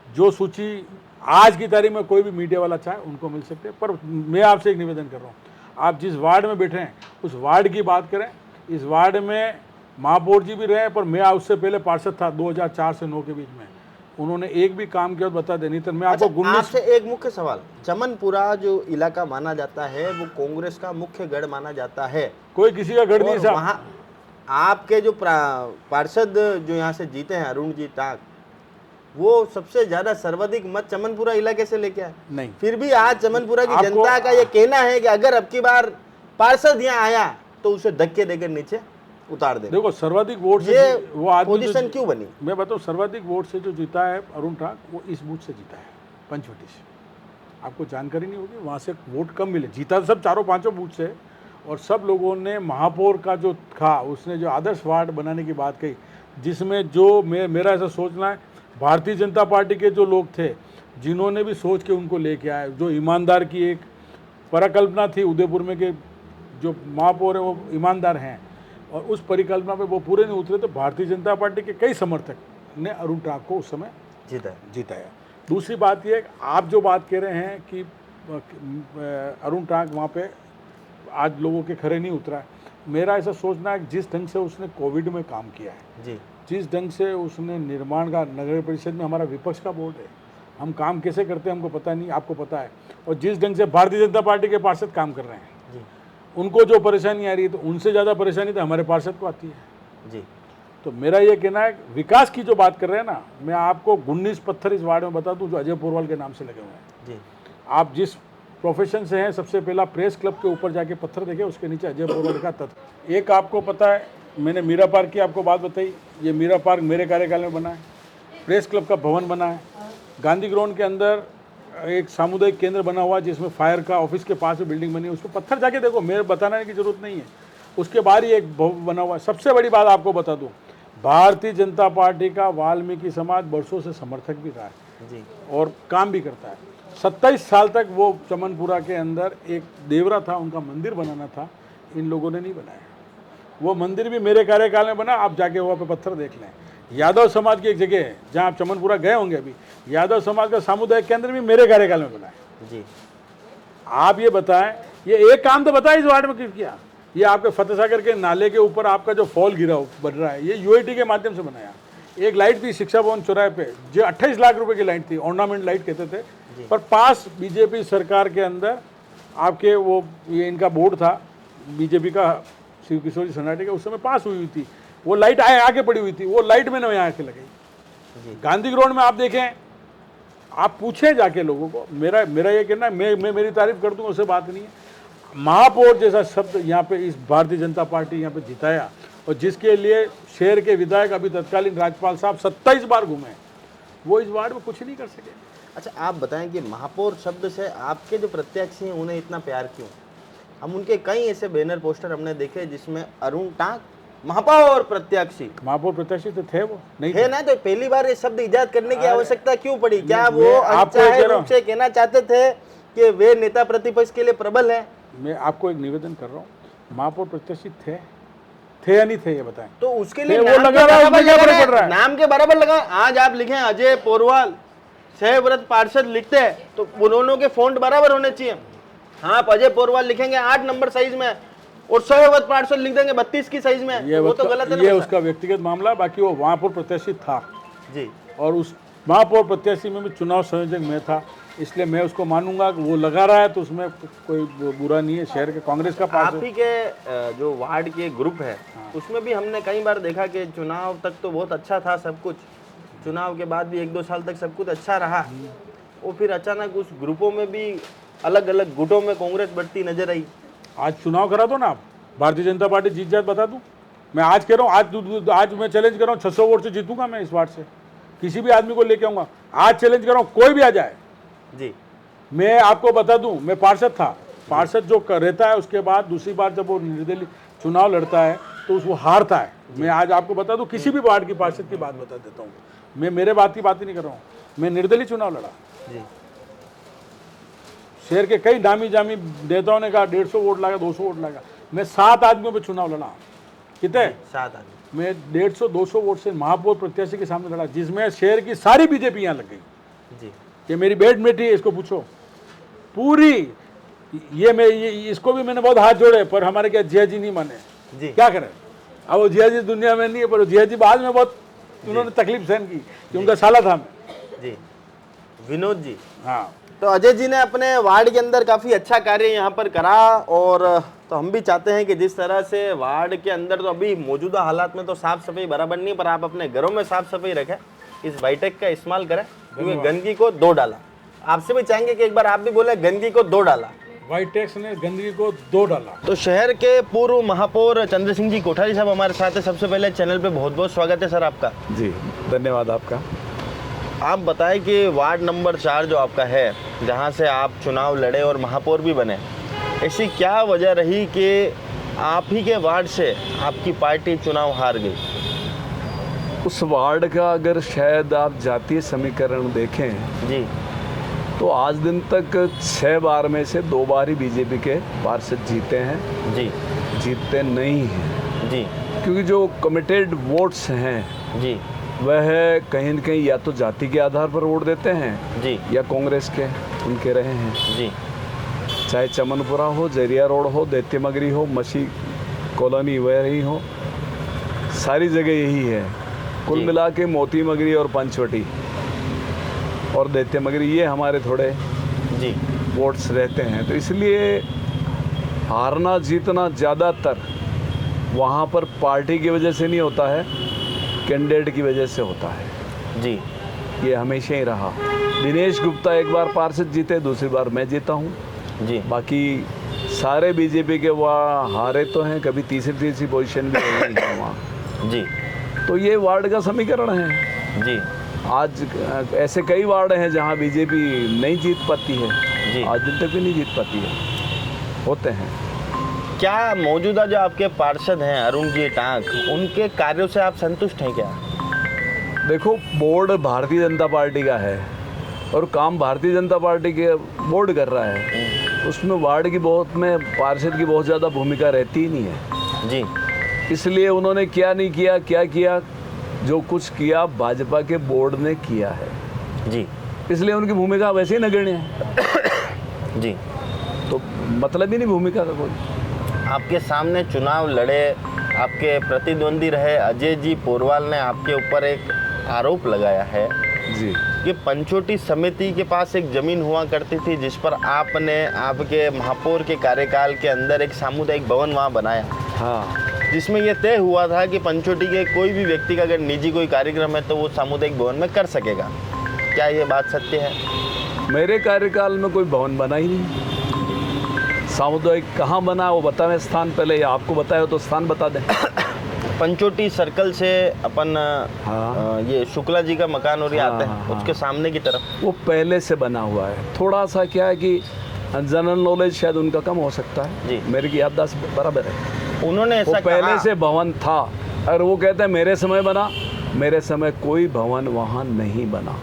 जो सूची आज की तारीख में कोई भी मीडिया वाला चाहे उनको मिल सकते हैं। पर मैं आपसे एक निवेदन कर रहा हूँ, आप जिस वार्ड में बैठे हैं उस वार्ड की बात करें। इस वार्ड में महापौर जी भी रहे, पर मैं उससे पहले पार्षद था 2004 से 9 के बीच में, उन्होंने एक भी काम किया तो बता दे, नहीं तो मैं आपको अच्छा, आपसे एक मुख्य सवाल, चमनपुरा जो इलाका माना जाता है वो कांग्रेस का मुख्य गढ़ माना जाता है, कोई किसी का गढ़ नहीं साहब। वहाँ आपके जो पार्षद जो यहाँ से जीते हैं अरुण जी टाक, वो सबसे ज्यादा सर्वाधिक मत चमनपुरा इलाके से लेके आए। नहीं, फिर भी आज चमनपुरा की जनता का ये कहना है कि अगर अब की बार पार्षद यहाँ आया तो उसे धक्के देकर नीचे उतार दे। देखो सर्वाधिक वोट से ये वो आदमी पोजीशन क्यों बनी? मैं बताऊं, सर्वाधिक वोट से जो जीता है अरुण ठाक, वो इस बूथ से जीता है, पंचवटी से। आपको जानकारी नहीं होगी, वहाँ से वोट कम मिले, जीता सब चारों पांचों बूथ से। और सब लोगों ने महापौर का जो था, उसने जो आदर्श वार्ड बनाने की बात कही, जिसमें जो मेरा ऐसा सोचना है, भारतीय जनता पार्टी के जो लोग थे जिन्होंने भी सोच के उनको लेके आए, जो ईमानदार की एक परिकल्पना थी उदयपुर में कि जो महापौर है वो ईमानदार हैं, और उस परिकल्पना पे वो पूरे नहीं उतरे, तो भारतीय जनता पार्टी के कई समर्थक ने अरुण ठाक को उस समय जिताया। दूसरी बात ये, आप जो बात कह रहे हैं कि अरुण ठाक वहाँ पे आज लोगों के खरे नहीं उतरा है, मेरा ऐसा सोचना है जिस ढंग से उसने कोविड में काम किया है जी, जिस ढंग से उसने निर्माण का, नगर परिषद में हमारा विपक्ष का बोर्ड है, हम काम कैसे करते हैं हमको पता नहीं, आपको पता है। और जिस ढंग से भारतीय जनता पार्टी के पार्षद काम कर रहे हैं जी, उनको जो परेशानी आ रही है, तो उनसे ज़्यादा परेशानी तो हमारे पार्षद को आती है जी। तो मेरा ये कहना है, विकास की जो बात कर रहे हैं ना, मैं आपको 19 पत्थर इस वार्ड में बता दूं जो अजय पोरवाल के नाम से लगे हुए हैं जी। आप जिस प्रोफेशन से हैं, सबसे पहला प्रेस क्लब के ऊपर जाके पत्थर देखे, उसके नीचे अजय पोरवाल का तत्व। एक आपको पता है, मैंने मीरा पार्क की आपको बात बताई, ये मीरा पार्क मेरे कार्यकाल में बना है। प्रेस क्लब का भवन बना है, गांधी ग्राउंड के अंदर एक सामुदायिक केंद्र बना हुआ जिसमें फायर का ऑफिस के पास में बिल्डिंग बनी है, उसको पत्थर जाके देखो, मेरे बताने की जरूरत नहीं है। उसके बाहर ही एक भवन बना हुआ है। सबसे बड़ी बात आपको बता दूं, भारतीय जनता पार्टी का वाल्मीकि समाज वर्षों से समर्थक भी रहा है जी, और काम भी करता है। 27 साल तक वो चमनपुरा के अंदर एक देवरा था, उनका मंदिर बनाना था, इन लोगों ने नहीं बनाया। वो मंदिर भी मेरे कार्यकाल में बना, आप जाके वहाँ पे पत्थर देख लें। यादव समाज की एक जगह है जहाँ आप चमनपुरा गए होंगे अभी, यादव समाज का सामुदायिक केंद्र भी मेरे कार्यकाल में बना है जी। आप ये बताएं, ये एक काम तो बताएं इस वार्ड में क्यों किया? ये आपके फतेह सागर के नाले के ऊपर आपका जो फॉल गिरा बन रहा है, ये यूआईटी के माध्यम से बनाया। एक लाइट थी शिक्षा भवन चौराहे पे, जो 28 लाख रुपए की लाइट थी, ऑर्नामेंट लाइट कहते थे, पर पास बीजेपी सरकार के अंदर आपके वो ये इनका बोर्ड था बीजेपी का, शिव किशोर जी सन्नाटे का, उस समय पास हुई थी वो लाइट, आगे पड़ी हुई थी, वो लाइट मैंने यहाँ आके लगाई। गांधी ग्राउंड में आप देखें, आप पूछें जाके लोगों को, मेरा ये कहना है, मैं मेरी तारीफ कर दूंगा, उससे बात नहीं है। महापौर जैसा शब्द यहाँ पे इस भारतीय जनता पार्टी यहाँ पे जिताया, और जिसके लिए शहर के विधायक अभी तत्कालीन राज्यपाल साहब 27 बार घूमे, वो इस वार्ड में कुछ नहीं कर सके। अच्छा, आप बताएं कि महापौर शब्द से आपके जो प्रत्याशी हैं उन्हें इतना प्यार क्यों? हम उनके कई ऐसे बैनर पोस्टर हमने देखे जिसमें अरुण टाक महापौर प्रत्याशी तो थे, वो नहीं थे ना, तो पहली बार ये शब्द इजाद करने की आवश्यकता क्यों पड़ी? क्या वो आपको अनचाहे रूप से कहना चाहते थे कि वे नेता प्रतिपक्ष के लिए प्रबल हैं? मैं आपको एक निवेदन कर रहा हूँ, महापौर प्रत्याशी थे या नहीं थे, ये बताएं। तो उसके लिए वो लगा रहा है, नाम के बराबर लगा। आज आप लिखें अजय पोरवाल, सहव्रत पार्षद लिखते हैं तो उन्होंने के फॉन्ट बराबर होने चाहिए। हाँ, आप अजय पोरवाल लिखेंगे 8 नंबर साइज में और सहव्रत पार्षद लिख देंगे 32 की साइज में, वो तो गलत है ना। ये उसका व्यक्तिगत मामला, बाकी वो महापौर प्रत्याशी था जी, और उस महापौर प्रत्याशी में भी चुनाव संयोजक में था, इसलिए मैं उसको मानूंगा कि वो लगा रहा है तो उसमें कोई बुरा नहीं है। शहर के कांग्रेस का पास आप ही के जो वार्ड के ग्रुप है उसमें भी हमने कई बार देखा कि चुनाव तक तो बहुत अच्छा था सब कुछ, चुनाव के बाद भी 1-2 साल तक सब कुछ अच्छा रहा, वो फिर अचानक उस ग्रुपों में भी अलग अलग गुटों में कांग्रेस बढ़ती नजर आई। आज चुनाव करा दो ना आप, भारतीय जनता पार्टी जीत जाए बता दूं। मैं आज कह रहा हूँ, आज मैं चैलेंज कर रहा हूँ 600 वोट से जीतूंगा मैं इस वार्ड से, किसी भी आदमी को लेके आऊंगा। आज चैलेंज कर रहा हूँ, कोई भी आ जाए जी। मैं आपको बता दूं, मैं पार्षद था, पार्षद जो रहता है उसके बाद दूसरी बार जब वो निर्दलीय चुनाव लड़ता है तो वो हारता है। मैं आज आपको बता दूं, किसी भी वार्ड की पार्षद की बात बता देता हूँ, मैं मेरे बात ही नहीं कर रहा हूँ, मैं निर्दलीय चुनाव लड़ा जी। शहर के कई नामी जामी नेताओं ने कहा 150 वोट लागा, 200 वोट लागा, मैं 7 आदमियों पे चुनाव लड़ा। कितने? 7 आदमी। मैं 150-200 वोट से महापौर प्रत्याशी के सामने लड़ा, जिसमें शहर की सारी बीजेपी यहाँ लग गई। जी, ये मेरी बेडमेट है, इसको पूछो पूरी। ये इसको भी मैंने बहुत हाथ जोड़े, पर हमारे क्या जिया जी नहीं माने। जी। क्या करें, अब वो जिया जी दुनिया में नहीं है, पर जिया जी बाद में बहुत उन्होंने तकलीफ सहन की कि उनका साला था मैं। जी, विनोद जी। हाँ, तो अजय जी ने अपने वार्ड के अंदर काफ़ी अच्छा कार्य यहाँ पर करा, और तो हम भी चाहते हैं कि जिस तरह से वार्ड के अंदर तो अभी मौजूदा हालात में तो साफ़ सफाई बराबर नहीं, पर आप अपने घरों में साफ़ सफाई रखें, इस बाइटेक का इस्तेमाल करें, क्योंकि गंदगी को 2 डाला। आपसे भी चाहेंगे कि एक बार आप भी बोले गंदगी को 2 डाला। व्हाइट टैक्स ने गंदगी को 2 डाला। तो शहर के पूर्व महापौर चंद्र सिंह जी कोठारी साहब हमारे साथ है। सबसे पहले चैनल पे बहुत बहुत स्वागत है सर आपका। जी, धन्यवाद आपका। आप बताएं कि वार्ड नंबर 4 जो आपका है, जहां से आप चुनाव लड़े और महापौर भी बने, ऐसी क्या वजह रही कि आप ही के वार्ड से आपकी पार्टी चुनाव हार गई? उस वार्ड का अगर शायद आप जातीय समीकरण देखें जी तो आज दिन तक 6 बार में से 2 बार ही बीजेपी के पार्षद जीते हैं। जी जीतते नहीं हैं जी क्योंकि जो कमिटेड वोट्स हैं जी वह कहीं न कहीं या तो जाति के आधार पर वोट देते हैं जी या कांग्रेस के उनके रहे हैं। जी चाहे चमनपुरा हो, जरिया रोड हो, दैत्यमगरी हो, मसी कॉलोनी वह रही हो, सारी जगह यही है। कुल जी। मिला के मोती मगरी और पंचवटी और दैत्यमगरी ये हमारे थोड़े जी वोट्स रहते हैं, तो इसलिए हारना जीतना ज़्यादातर वहाँ पर पार्टी की वजह से नहीं होता है, कैंडिडेट की वजह से होता है। जी ये हमेशा ही रहा। दिनेश गुप्ता एक बार पार्षद जीते, दूसरी बार मैं जीता हूँ। जी बाकी सारे बीजेपी के वहाँ हारे तो हैं, कभी तीसरी पोजीशन भी रही है वहाँ। जी तो ये वार्ड का समीकरण है। जी आज ऐसे कई वार्ड हैं जहाँ बीजेपी नहीं जीत पाती है, जी। आज दिन तक भी नहीं जीत पाती है, होते हैं। क्या मौजूदा जो आपके पार्षद हैं अरुण जी टांक, उनके कार्यों से आप संतुष्ट हैं क्या? देखो, बोर्ड भारतीय जनता पार्टी का है और काम भारतीय जनता पार्टी के बोर्ड कर रहा है, उसमें वार्ड की पार्षद की बहुत ज़्यादा भूमिका रहती ही नहीं है। जी इसलिए उन्होंने क्या नहीं किया, क्या किया, जो कुछ किया भाजपा के बोर्ड ने किया है, जी इसलिए उनकी भूमिका वैसे ही नगण्य है। जी तो मतलब ही नहीं भूमिका का कोई। आपके सामने चुनाव लड़े, आपके प्रतिद्वंदी रहे अजय जी पोरवाल ने आपके ऊपर एक आरोप लगाया है जी कि पंचवटी समिति के पास एक ज़मीन हुआ करती थी जिस पर आपने आपके महापौर के कार्यकाल के अंदर एक सामुदायिक भवन वहाँ बनाया, हाँ, जिसमें यह तय हुआ था कि पंचवटी के कोई भी व्यक्ति का अगर निजी कोई कार्यक्रम है तो वो सामुदायिक भवन में कर सकेगा। क्या ये बात सत्य है? मेरे कार्यकाल में कोई भवन बना ही नहीं। सामुदायिक कहाँ बना वो बताएं स्थान, पहले या आपको बताया तो स्थान बता दें। पंचवटी सर्कल से अपन हाँ। ये शुक्ला जी का मकान और ये हाँ, आता है, हाँ। उसके सामने की तरफ वो पहले से बना हुआ है। थोड़ा सा क्या है कि जनरल नॉलेज शायद उनका कम हो सकता है जी। मेरी याददाश्त बराबर है। उन्होंने वो ऐसा पहले कहा, से भवन था, अगर वो कहते हैं मेरे समय बना, मेरे समय कोई भवन वहाँ नहीं बना।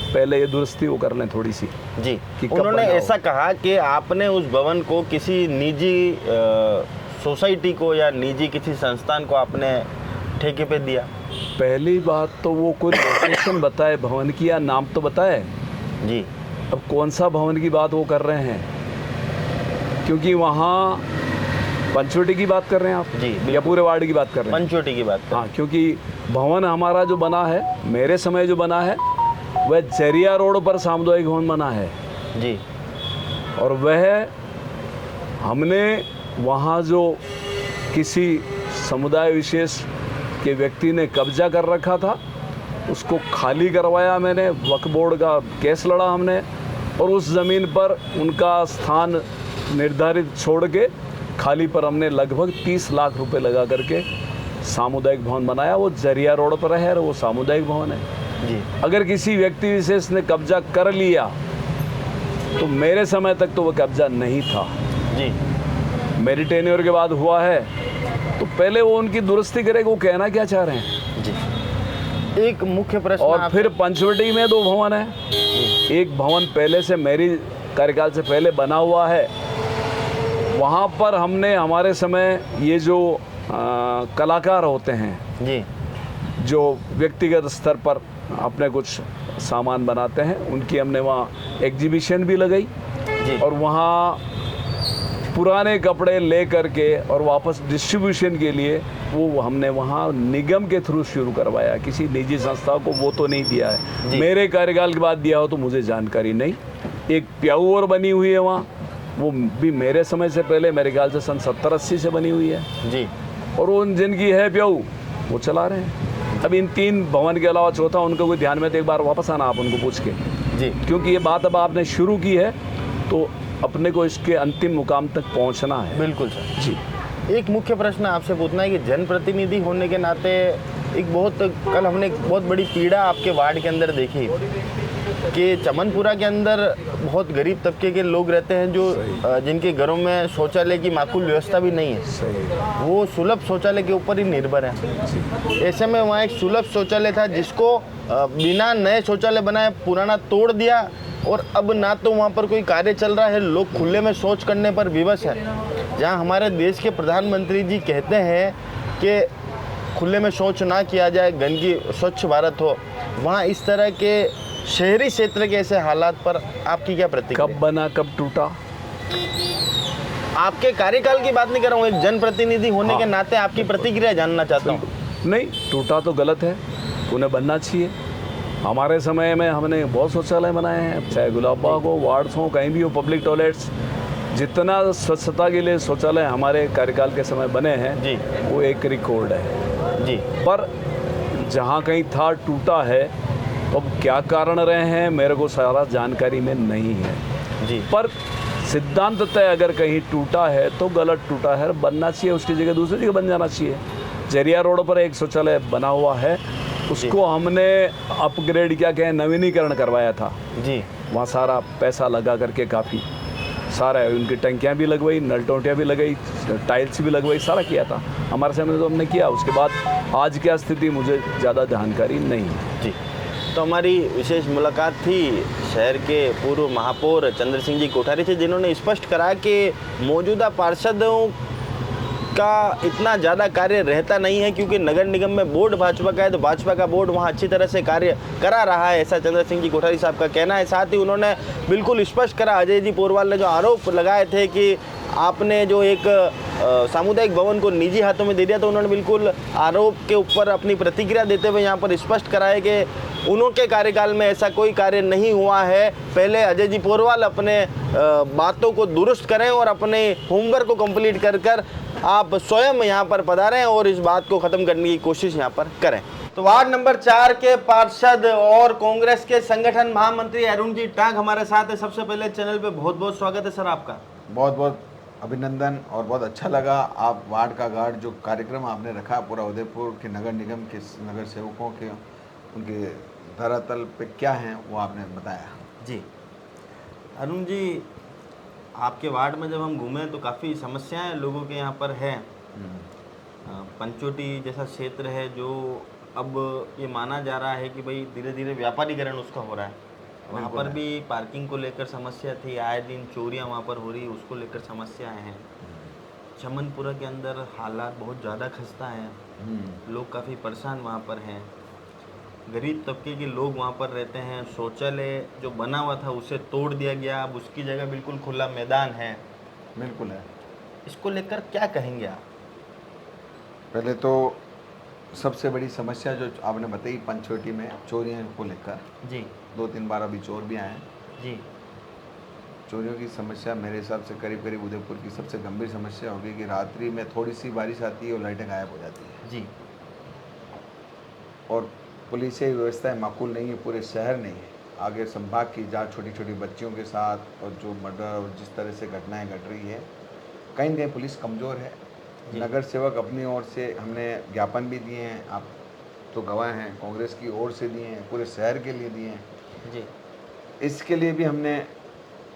पहले ये दुरुस्ती वो कर लें थोड़ी सी जी कि कब उन्होंने बना हो। ऐसा कहा कि आपने उस भवन को किसी निजी सोसाइटी को या निजी किसी संस्थान को आपने ठेके पे दिया। पहली बात तो वो कोई लोकेशन बताए भवन की या नाम तो बताए, जी अब कौन सा भवन की बात वो कर रहे हैं, क्योंकि वहाँ पंचवटी की बात कर रहे हैं आप जी, या पूरे वार्ड की बात कर रहे हैं? पंचवटी की बात हाँ, क्योंकि भवन हमारा जो बना है, मेरे समय जो बना है, वह जरिया रोड पर सामुदायिक भवन बना है जी और वह हमने वहाँ जो किसी समुदाय विशेष के व्यक्ति ने कब्जा कर रखा था उसको खाली करवाया मैंने, वक्फ बोर्ड का केस लड़ा हमने और उस ज़मीन पर उनका स्थान निर्धारित छोड़ के खाली पर हमने लगभग 30 लाख रुपए लगा करके सामुदायिक भवन बनाया। वो जरिया रोड पर है और वो सामुदायिक भवन है जी अगर किसी व्यक्ति विशेष ने कब्जा कर लिया तो मेरे समय तक तो वो कब्जा नहीं था, जी मेरी टेन्योर के बाद हुआ है, तो पहले वो उनकी दुरुस्ती करेगा। वो कहना क्या चाह रहे हैं जी। एक मुख्य प्रश्न और फिर पंचवटी में 2 भवन है, एक भवन पहले से मेरी कार्यकाल से पहले बना हुआ है, वहाँ पर हमने हमारे समय ये जो कलाकार होते हैं जी जो व्यक्तिगत स्तर पर अपने कुछ सामान बनाते हैं, उनकी हमने वहाँ एग्जीबिशन भी लगाई जी और वहाँ पुराने कपड़े ले करके और वापस डिस्ट्रीब्यूशन के लिए वो हमने वहाँ निगम के थ्रू शुरू करवाया, किसी निजी संस्था को वो तो नहीं दिया है। मेरे कार्यकाल के बाद दिया हो तो मुझे जानकारी नहीं। एक प्याऊ और बनी हुई है वहाँ, वो भी मेरे समय से पहले, मेरे ख्याल से सन 70-80 से बनी हुई है जी और उन जिनकी है प्याऊ वो चला रहे हैं। अब इन 3 भवन के अलावा चौथा उनका कोई ध्यान में, तो एक बार वापस आना आप उनको पूछ के जी, क्योंकि ये बात अब आपने शुरू की है तो अपने को इसके अंतिम मुकाम तक पहुंचना है। बिल्कुल सर जी। एक मुख्य प्रश्न आपसे पूछना है कि जनप्रतिनिधि होने के नाते एक बहुत, कल हमने एक बहुत बड़ी पीड़ा आपके वार्ड के अंदर देखी कि चमनपुरा के अंदर बहुत गरीब तबके के लोग रहते हैं जो जिनके घरों में शौचालय की माकूल व्यवस्था भी नहीं है, वो सुलभ शौचालय के ऊपर ही निर्भर है। ऐसे में वहाँ एक सुलभ शौचालय था जिसको बिना नए शौचालय बनाए पुराना तोड़ दिया और अब ना तो वहाँ पर कोई कार्य चल रहा है, लोग खुले में शौच करने पर विवश है। जहाँ हमारे देश के प्रधानमंत्री जी कहते हैं कि खुले में शौच ना किया जाए, गंदगी, स्वच्छ भारत हो, वहाँ इस तरह के शहरी क्षेत्र के ऐसे हालात पर आपकी क्या प्रतिक्रिया? कब बना कब टूटा? आपके कार्यकाल की बात नहीं कर रहा हूँ, एक जनप्रतिनिधि होने के नाते आपकी प्रतिक्रिया जानना चाहता हूँ। नहीं, टूटा तो गलत है, उन्हें बनना चाहिए। हमारे समय में हमने बहुत शौचालय बनाए हैं, चाहे गुलाब बाग हो, वार्ड्स हो, कहीं भी हो, पब्लिक टॉयलेट्स, जितना स्वच्छता के लिए शौचालय हमारे कार्यकाल के समय बने हैं जी, वो एक रिकॉर्ड है जी। पर जहाँ कहीं था टूटा है तो अब क्या कारण रहे हैं मेरे को सारा जानकारी में नहीं है जी, पर सिद्धांततः अगर कहीं टूटा है तो गलत टूटा है, बनना चाहिए, उसकी जगह दूसरी जगह बन जाना चाहिए। जरिया रोड पर एक शौचालय बना हुआ है, उसको हमने अपग्रेड क्या कहें, नवीनीकरण करवाया था जी, वहाँ सारा पैसा लगा करके, काफ़ी सारा है, उनकी टंकियाँ भी लगवाई, नल टोटियाँ भी लगाई, टाइल्स भी लगवाई, सारा किया था हमारे समय तो हमने किया। उसके बाद आज क्या स्थिति मुझे ज़्यादा जानकारी नहीं है जी। तो हमारी विशेष मुलाकात थी शहर के पूर्व महापौर चंद्र सिंह जी कोठारी से, जिन्होंने स्पष्ट करा कि मौजूदा पार्षदों का इतना ज़्यादा कार्य रहता नहीं है क्योंकि नगर निगम में बोर्ड भाजपा का है, तो भाजपा का बोर्ड वहाँ अच्छी तरह से कार्य करा रहा है, ऐसा चंद्र सिंह जी कोठारी साहब का कहना है। साथ ही उन्होंने बिल्कुल स्पष्ट करा, अजय जी पोरवाल ने जो आरोप लगाए थे कि आपने जो एक सामुदायिक भवन को निजी हाथों में दे दिया, तो उन्होंने बिल्कुल आरोप के ऊपर अपनी प्रतिक्रिया देते हुए यहाँ पर स्पष्ट करा है कि उनके कार्यकाल में ऐसा कोई कार्य नहीं हुआ है। पहले अजय जी पोरवाल अपने बातों को दुरुस्त करें और अपने होमवर्क को कंप्लीट कर आप स्वयं यहाँ पर पधारें और इस बात को ख़त्म करने की कोशिश यहाँ पर करें। तो वार्ड नंबर 4 के पार्षद और कांग्रेस के संगठन महामंत्री अरुण जी टांग हमारे साथ है। सबसे पहले चैनल पे बहुत बहुत स्वागत है सर आपका। बहुत बहुत अभिनंदन और बहुत अच्छा लगा आप वार्ड का गार्ड जो कार्यक्रम आपने रखा पूरा उदयपुर के नगर निगम के नगर सेवकों के उनके धरातल पे क्या हैं वो आपने बताया। जी अरुण जी, आपके वार्ड में जब हम घूमे तो काफ़ी समस्याएं लोगों के यहाँ पर है। पंचवटी जैसा क्षेत्र है जो अब ये माना जा रहा है कि भाई धीरे धीरे व्यापारीकरण उसका हो रहा है, वहाँ पर भी पार्किंग को लेकर समस्या थी, आए दिन चोरियाँ वहाँ पर हो रही, उसको लेकर समस्याएं हैं। चमनपुरा के अंदर हालात बहुत ज़्यादा खस्ता हैं, लोग काफ़ी परेशान वहाँ पर हैं। गरीब तबके के लोग वहाँ पर रहते हैं, शौचालय जो बना हुआ था उसे तोड़ दिया गया, अब उसकी जगह बिल्कुल खुला मैदान है। बिल्कुल है। इसको लेकर क्या कहेंगे आप? पहले तो सबसे बड़ी समस्या जो आपने बताई पंचवटी में चोरियों को लेकर, जी 2-3 बार अभी चोर भी आए हैं। जी चोरियों की समस्या मेरे हिसाब से करीब करीब उदयपुर की सबसे गंभीर समस्या होगी कि रात्रि में थोड़ी सी बारिश आती है और लाइटें गायब हो जाती है, जी और पुलिस की व्यवस्थाएं माकूल नहीं है, पूरे शहर नहीं है। आगे संभाग की जहाँ छोटी छोटी बच्चियों के साथ और जो मर्डर और जिस तरह से घटनाएं घट रही है, कहीं न कहीं पुलिस कमज़ोर है। जी। नगर सेवक अपनी ओर से हमने ज्ञापन भी दिए हैं, आप तो गवाह हैं, कांग्रेस की ओर से दिए हैं, पूरे शहर के लिए दिए हैं। जी इसके लिए भी हमने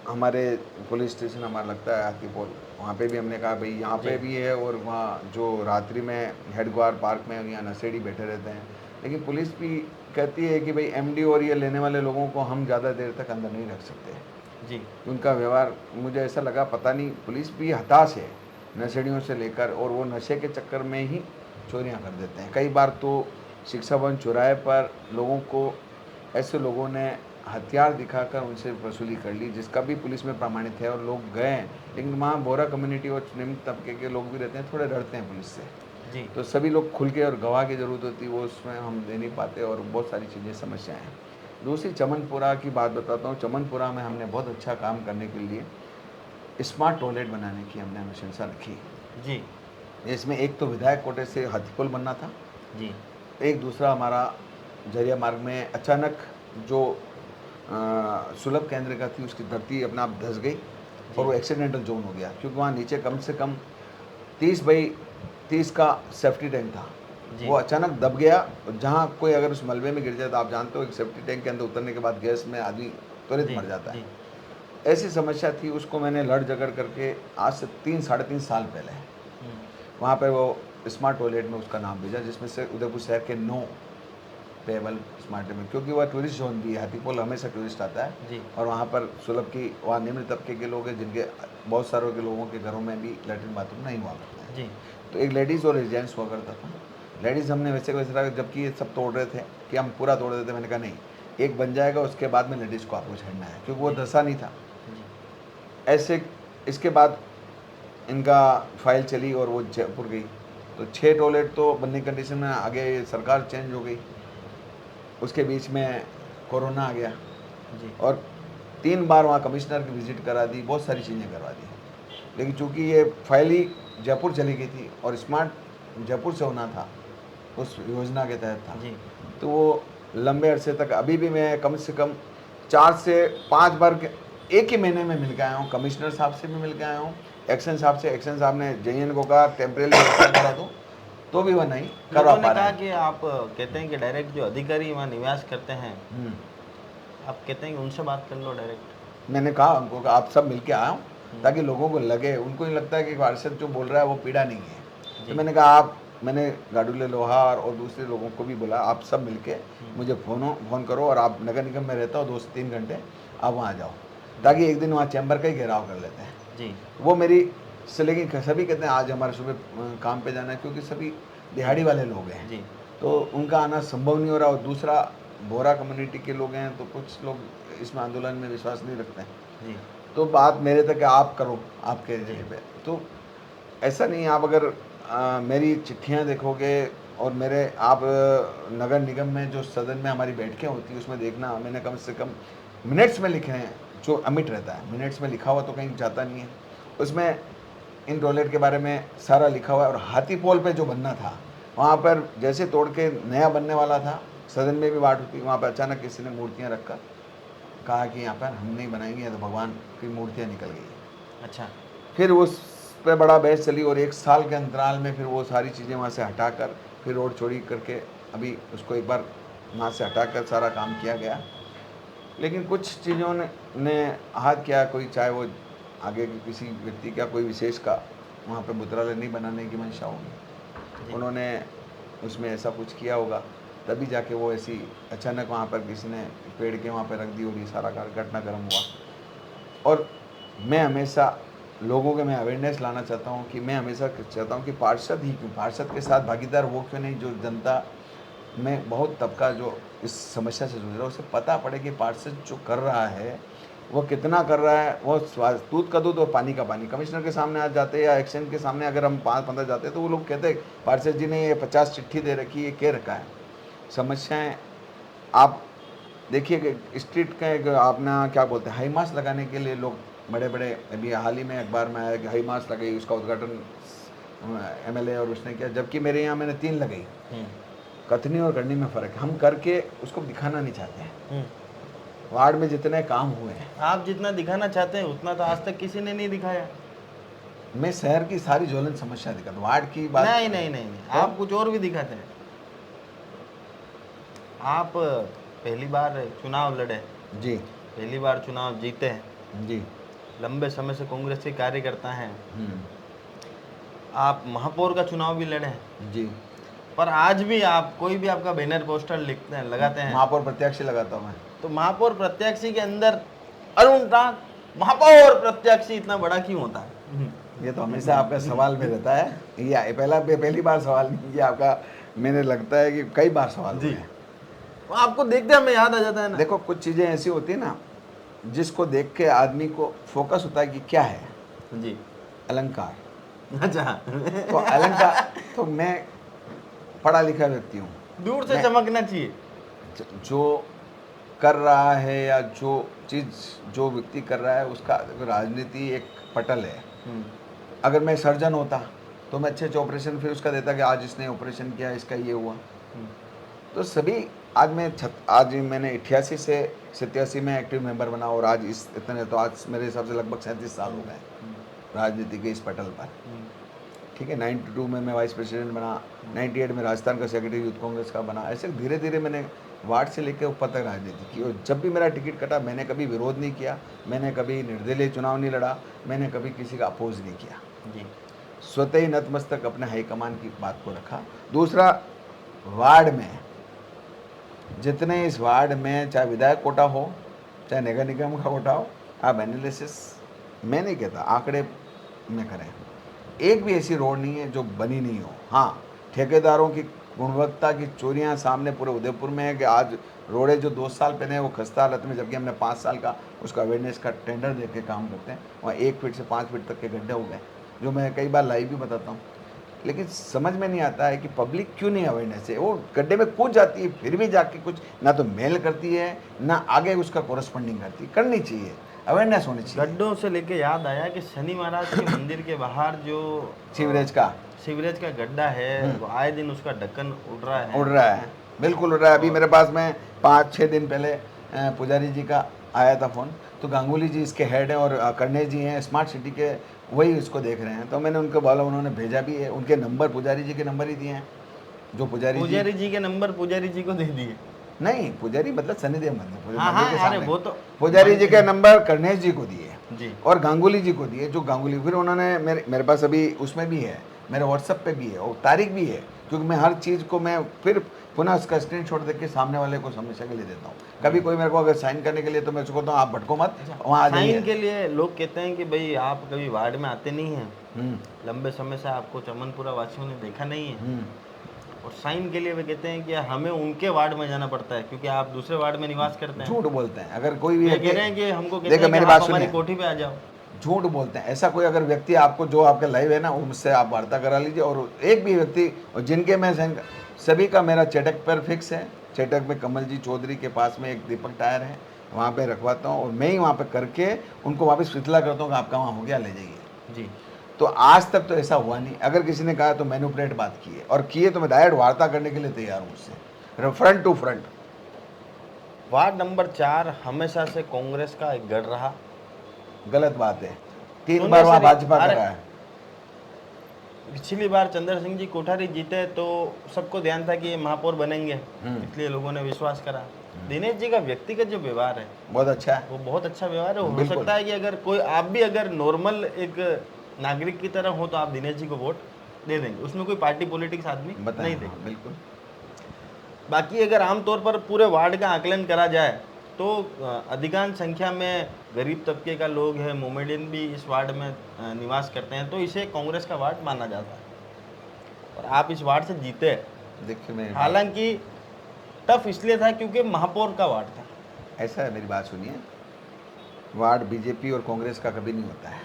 हमारे पुलिस स्टेशन हमारा लगता है हाथीपोल, वहाँ पे भी हमने कहा भाई यहाँ पे भी है, और वहाँ जो रात्रि में हेडग्वार पार्क में यहाँ नशेड़ी बैठे रहते हैं, लेकिन पुलिस भी कहती है कि भाई एमडी और ये लेने वाले लोगों को हम ज़्यादा देर तक अंदर नहीं रख सकते। जी उनका व्यवहार मुझे ऐसा लगा, पता नहीं पुलिस भी हताश है नशेड़ियों से लेकर, और वो नशे के चक्कर में ही चोरियां कर देते हैं। कई बार तो शिक्षा भवन चौराहे पर लोगों को ऐसे लोगों ने हथियार दिखाकर उनसे वसूली कर ली, जिसका भी पुलिस में प्रमाणित है, और लोग गए हैं। लेकिन वहाँ बोरा कम्युनिटी और निम्न तबके के लोग भी रहते हैं, थोड़े डरते हैं पुलिस से। जी तो सभी लोग खुल के, और गवाह की ज़रूरत होती है वो उसमें हम दे नहीं पाते, और बहुत सारी चीज़ें समस्याएं हैं। दूसरी चमनपुरा की बात बताता हूँ। चमनपुरा में हमने बहुत अच्छा काम करने के लिए स्मार्ट टॉयलेट बनाने की हमने अनुशंसा रखी। जी इसमें एक तो विधायक कोटे से हाथीपुल बनना था, जी एक दूसरा हमारा जरिया मार्ग में अचानक जो सुलभ केंद्र का थी उसकी धरती अपने आप धंस गई, और वो एक्सीडेंटल जोन हो गया, क्योंकि वहाँ नीचे कम से कम 30 बाई 30 का सेफ्टी टैंक था। जी। वो अचानक दब गया, और जहाँ कोई अगर उस मलबे में गिर जाए तो आप जानते हो एक सेफ्टी टैंक के अंदर उतरने के बाद गैस में आदमी तुरंत जी मर जाता है। जी ऐसी समस्या थी, उसको मैंने लड़ झगड़ करके आज से 3-3.5 साल पहले वहाँ पर वो स्मार्ट टॉयलेट में उसका नाम भेजा, जिसमें से उदयपुर शहर के 9 पेबल स्मार्ट में, क्योंकि वह टूरिस्ट जोन भी है, हाथीपोल हमेशा टूरिस्ट आता है, जी और वहाँ पर सुलभ की वहाँ निम्न तबके के लोग हैं जिनके बहुत सारों के लोगों के घरों में भी लैट्रिन बाथरूम नहीं हुआ करते हैं। जी तो एक लेडीज़ और एक जेंट्स हुआ करता था। लेडीज़ हमने वैसे रखा, जबकि ये सब तोड़ रहे थे कि हम पूरा तोड़ देते, मैंने कहा नहीं, एक बन जाएगा, उसके बाद में लेडीज़ को आपको छेड़ना है, क्योंकि वो धंसा नहीं था। जी ऐसे इसके बाद इनका फाइल चली और वो जयपुर गई, तो 6 टॉयलेट तो बनने की कंडीशन में, आगे सरकार चेंज हो गई, उसके बीच में कोरोना आ गया, जी और 3 बार वहाँ कमिश्नर की विजिट करा दी, बहुत सारी चीज़ें करवा दी, लेकिन चूंकि ये फाइल ही जयपुर चली गई थी और स्मार्ट जयपुर से होना था, उस योजना के तहत था, जी तो वो लंबे अरसे तक, अभी भी मैं कम से कम 4 से 5 बार एक ही महीने में मिल के आया हूँ। कमिश्नर साहब से भी मिल के आया हूँ, एक्शन साहब से। एक्शन साहब ने जेईएन को कहा टेम्परेरी व्यवस्था करा दो, तो भी वह नहीं करवा लोगों ने पा रहे कहा हैं। कि आप कहते हैं कि डायरेक्ट जो अधिकारी वहाँ निवास करते हैं, आप कहते हैं कि उनसे बात कर लो डायरेक्ट। मैंने कहा उनको कि आप सब मिल के आया हूँ, ताकि लोगों को लगे, उनको ही लगता है कि पार्षद जो बोल रहा है वो पीड़ा नहीं है। तो मैंने कहा मैंने गाडुले लोहार और दूसरे लोगों को भी बोला, आप सब मिलके मुझे फ़ोन करो, और आप नगर निगम में रहता हो 2 से 3 घंटे, आप वहाँ जाओ, ताकि एक दिन वहाँ चैम्बर का ही घेराव कर लेते हैं। जी वो मेरी से, लेकिन सभी कहते हैं आज हमारे सुबह काम पे जाना है, क्योंकि सभी दिहाड़ी वाले लोग हैं, जी तो उनका आना संभव नहीं हो रहा। और दूसरा बोरा कम्युनिटी के लोग हैं, तो कुछ लोग इसमें आंदोलन में विश्वास नहीं रखते हैं। जी तो बात मेरे तक है, आप करो आपके जगह पे। तो ऐसा नहीं, आप अगर मेरी चिट्ठियाँ देखोगे और मेरे आप नगर निगम में जो सदन में हमारी बैठकें होती है उसमें देखना, मैंने कम से कम मिनट्स में लिखे हैं, जो अमिट रहता है मिनट्स में लिखा हुआ तो कहीं जाता नहीं है, उसमें इन टॉयलेट के बारे में सारा लिखा हुआ है। और हाथीपोल पे जो बनना था, वहाँ पर जैसे तोड़ के नया बनने वाला था, सदन में भी बात होती, वहाँ पर अचानक किसी ने मूर्तियाँ रखकर कहा कि यहाँ पर हम नहीं बनाएंगे, या तो भगवान की मूर्तियाँ निकल गई। अच्छा फिर उस पर बड़ा बहस चली, और 1 साल के अंतराल में फिर वो सारी चीज़ें वहाँ से हटाकर फिर रोड चौड़ी करके अभी उसको एक बार वहाँ से हटाकर सारा काम किया गया। लेकिन कुछ चीज़ों ने हाथ किया, कोई चाहे वो आगे के किसी व्यक्ति का कोई विशेष का वहाँ पे बुतरालय नहीं बनाने की मंशा होगी, उन्होंने उसमें ऐसा कुछ किया होगा, तभी जाके वो ऐसी अचानक वहाँ पर किसी ने पेड़ के वहाँ पर रख दी और ये सारा घटनाक्रम हुआ। और मैं हमेशा लोगों के मैं अवेयरनेस लाना चाहता हूँ कि मैं हमेशा चाहता हूँ कि पार्षद ही क्यों, पार्षद के साथ भागीदार वो क्यों नहीं जो जनता मैं बहुत तबका जो इस समस्या से जूझ रहा है उसे पता पड़े कि पार्षद जो कर रहा है वो कितना कर रहा है, वो दूध का दूध और पानी का पानी। कमिश्नर के सामने आज जाते हैं या एक्शन के सामने अगर हम 5-15 जाते हैं तो वो लोग कहते हैं पार्षद जी ने ये 50 चिट्ठी दे रखी है, क्या रखा है। समस्याएं आप देखिए कि स्ट्रीट का एक अपना क्या बोलते हैं हाई मास्क लगाने के लिए लोग बड़े बड़े, अभी हाल ही में अखबार में आया कि हाई मास्क लगाई, उसका उद्घाटन एमएलए और उसने किया, जबकि मेरे यहाँ मैंने 3 लगाई। कथनी और करनी में फ़र्क है, हम करके उसको दिखाना नहीं चाहते हैं। वार्ड में जितने काम हुए हैं, आप जितना दिखाना चाहते हैं उतना तो आज तक किसी ने नहीं दिखाया। मैं शहर की सारी ज्वलन समस्या दिखाता हूँ, वार्ड की बात नहीं, आप कुछ और भी दिखाते हैं। आप पहली बार चुनाव लड़े, जी पहली बार चुनाव जीते हैं, जी लंबे समय से कांग्रेस के कार्यकर्ता हैं। आप महापौर का चुनाव भी लड़े हैं, जी। पर आज भी आप कोई भी आपका बैनर पोस्टर लिखते हैं, लगाते हैं, महापौर प्रत्याशी लगाता हूँ मैं। तो महापौर प्रत्याशी के अंदर अरुण राग महापौर प्रत्याशी इतना बड़ा क्यों होता है? ये तो हमेशा आपका सवाल में रहता है, ये पहली बार सवाल नहीं, ये आपका मैंने लगता है कि कई बार सवाल हुए हैं। वो आपको देखते हमें याद आ जाता है ना। देखो कुछ चीज़ें ऐसी होती है ना जिसको देख के आदमी को फोकस होता है कि क्या है। जी, अलंकार। अच्छा। तो अलंकार, तो मैं पढ़ा लिखा व्यक्ति हूँ, दूर से चमकना चाहिए। जो कर रहा है या जो चीज़ जो व्यक्ति कर रहा है उसका राजनीति एक पटल है। अगर मैं सर्जन होता तो मैं अच्छे ऑपरेशन फिर उसका देता कि आज इसने ऑपरेशन किया, इसका ये हुआ। तो सभी आज मैंने 88 से 87 में एक्टिव मेंबर बना और आज इस इतने, तो आज मेरे हिसाब से लगभग 37 साल हो गए राजनीति के इस पटल पर। ठीक है, 92 में मैं वाइस प्रेसिडेंट बना, 98 में राजस्थान का सेक्रेटरी यूथ कांग्रेस का बना। ऐसे धीरे धीरे मैंने वार्ड से लेकर ऊपर तक राजनीति की और जब भी मेरा टिकट कटा मैंने कभी विरोध नहीं किया, मैंने कभी निर्दलीय चुनाव नहीं लड़ा, मैंने कभी किसी का अपोज नहीं किया जी। स्वतः ही नतमस्तक अपने हाईकमान की बात को रखा। दूसरा, वार्ड में जितने इस वार्ड में चाहे विधायक कोटा हो चाहे नगर निगम का कोटा हो, आप एनालिसिस, मैं नहीं कहता आंकड़े में करें, एक भी ऐसी रोड नहीं है जो बनी नहीं हो। हाँ, ठेकेदारों की गुणवत्ता की चोरियां सामने पूरे उदयपुर में है कि आज रोडें जो 2 साल पहले वो खस्ता हालत में, जबकि हमने 5 साल का उसका अवेयरनेस का टेंडर दे के काम करते हैं, वहाँ 1 फीट से 5 फीट तक के गड्ढे हो गए, जो मैं कई बार लाइव भी बताता हूँ। लेकिन समझ में नहीं आता है कि पब्लिक क्यों नहीं अवेयरनेस है, वो गड्ढे में कूद जाती है फिर भी जाके कुछ ना तो मेल करती है ना आगे उसका कोरस्पॉन्डिंग करती है। करनी चाहिए, अवेयरनेस होनी चाहिए। गड्ढों से लेके याद आया कि शनि महाराज के मंदिर के बाहर जो सीवरेज का गड्ढा है, वो आए दिन उसका ढक्कन उड़ रहा है। बिल्कुल उड़ रहा है। अभी मेरे पास में 5-6 दिन पहले पुजारी जी का आया था फ़ोन, तो गांगुली जी इसके हेड हैं और कर्णे जी हैं स्मार्ट सिटी के, वही इसको देख रहे हैं। तो मैंने उनको बोला, उन्होंने भेजा भी है, उनके नंबर पुजारी जी के नंबर ही दिए हैं, जो पुजारी जी के नंबर पुजारी जी को दे दिए। नहीं, पुजारी मतलब शनिदेव मंदिर, हाँ, अरे वो तो पुजारी जी के नंबर कर्णेश जी को दिए जी, और गांगुली जी को दिए, जो गांगुली फिर उन्होंने मेरे पास अभी उसमें भी है, मेरे व्हाट्सएप पे भी है और तारीख भी है, क्योंकि मैं हर चीज़ को मैं फिर पुनः उसका स्क्रीनशॉट देख के सामने वाले को हमेशा के लिए देता हूँ। कभी कोई मेरे को अगर साइन करने के लिए तो मैं उसको कहता हूँ आप भटको मत, वहाँ आ जाइए। साइन के लिए लोग कहते हैं कि भाई आप कभी वार्ड में आते नहीं हैं, लंबे समय से आपको चमनपुरा वासियों ने देखा नहीं है, और साइन के लिए वे कहते हैं कि हमें उनके वार्ड में जाना पड़ता है क्योंकि आप दूसरे वार्ड में निवास करते हैं। झूठ बोलते हैं। अगर कोई भी कह रहे हैं कि हमको कहते हैं कि आप हमारी कोठी पे आ जाओ, झूठ बोलते हैं। ऐसा कोई अगर व्यक्ति आपको जो आपके लाइव है ना, उससे आप वार्ता करा लीजिए। और एक भी व्यक्ति और जिनके मैं सभी का मेरा चेटक पर फिक्स है, चेटक में कमल जी चौधरी के पास में एक दीपक टायर है, वहाँ पे रखवाता हूँ और मैं ही वहाँ पे करके उनको वापस फितला करता हूँ कि आपका वहाँ हो गया, ले जाइए जी। तो आज तक तो ऐसा हुआ नहीं। अगर किसी ने कहा तो मैनिपुलेट बात की है और किए तो मैं डायरेक्ट वार्ता करने के लिए तैयार हूँ उससे, front to front. Ward number 4 हमेशा से कांग्रेस का एक गढ़ रहा। गलत बात है, 3 बार वहाँ भाजपा का रहा है। पिछली बार चंद्र सिंह जी कोठारी जीते तो सबको ध्यान था कि ये महापौर बनेंगे, इसलिए लोगों ने विश्वास करा। दिनेश जी का व्यक्तिगत जो व्यवहार है बहुत अच्छा है, वो बहुत अच्छा व्यवहार है। हो सकता है कि अगर कोई आप भी अगर नॉर्मल एक नागरिक की तरह हो तो आप दिनेश जी को वोट दे देंगे, उसमें कोई पार्टी पॉलिटिक्स आदमी नहीं देंगे। बिल्कुल। बाकी अगर आमतौर पर पूरे वार्ड का आकलन करा जाए तो अधिकांश संख्या में गरीब तबके का लोग है, मोमेडियन भी इस वार्ड में निवास करते हैं, तो इसे कांग्रेस का वार्ड माना जाता है और आप इस वार्ड से जीते। देखिए मैं हालांकि टफ इसलिए था क्योंकि महापौर का वार्ड था। ऐसा है, मेरी बात सुनिए, वार्ड बीजेपी और कांग्रेस का कभी नहीं होता है।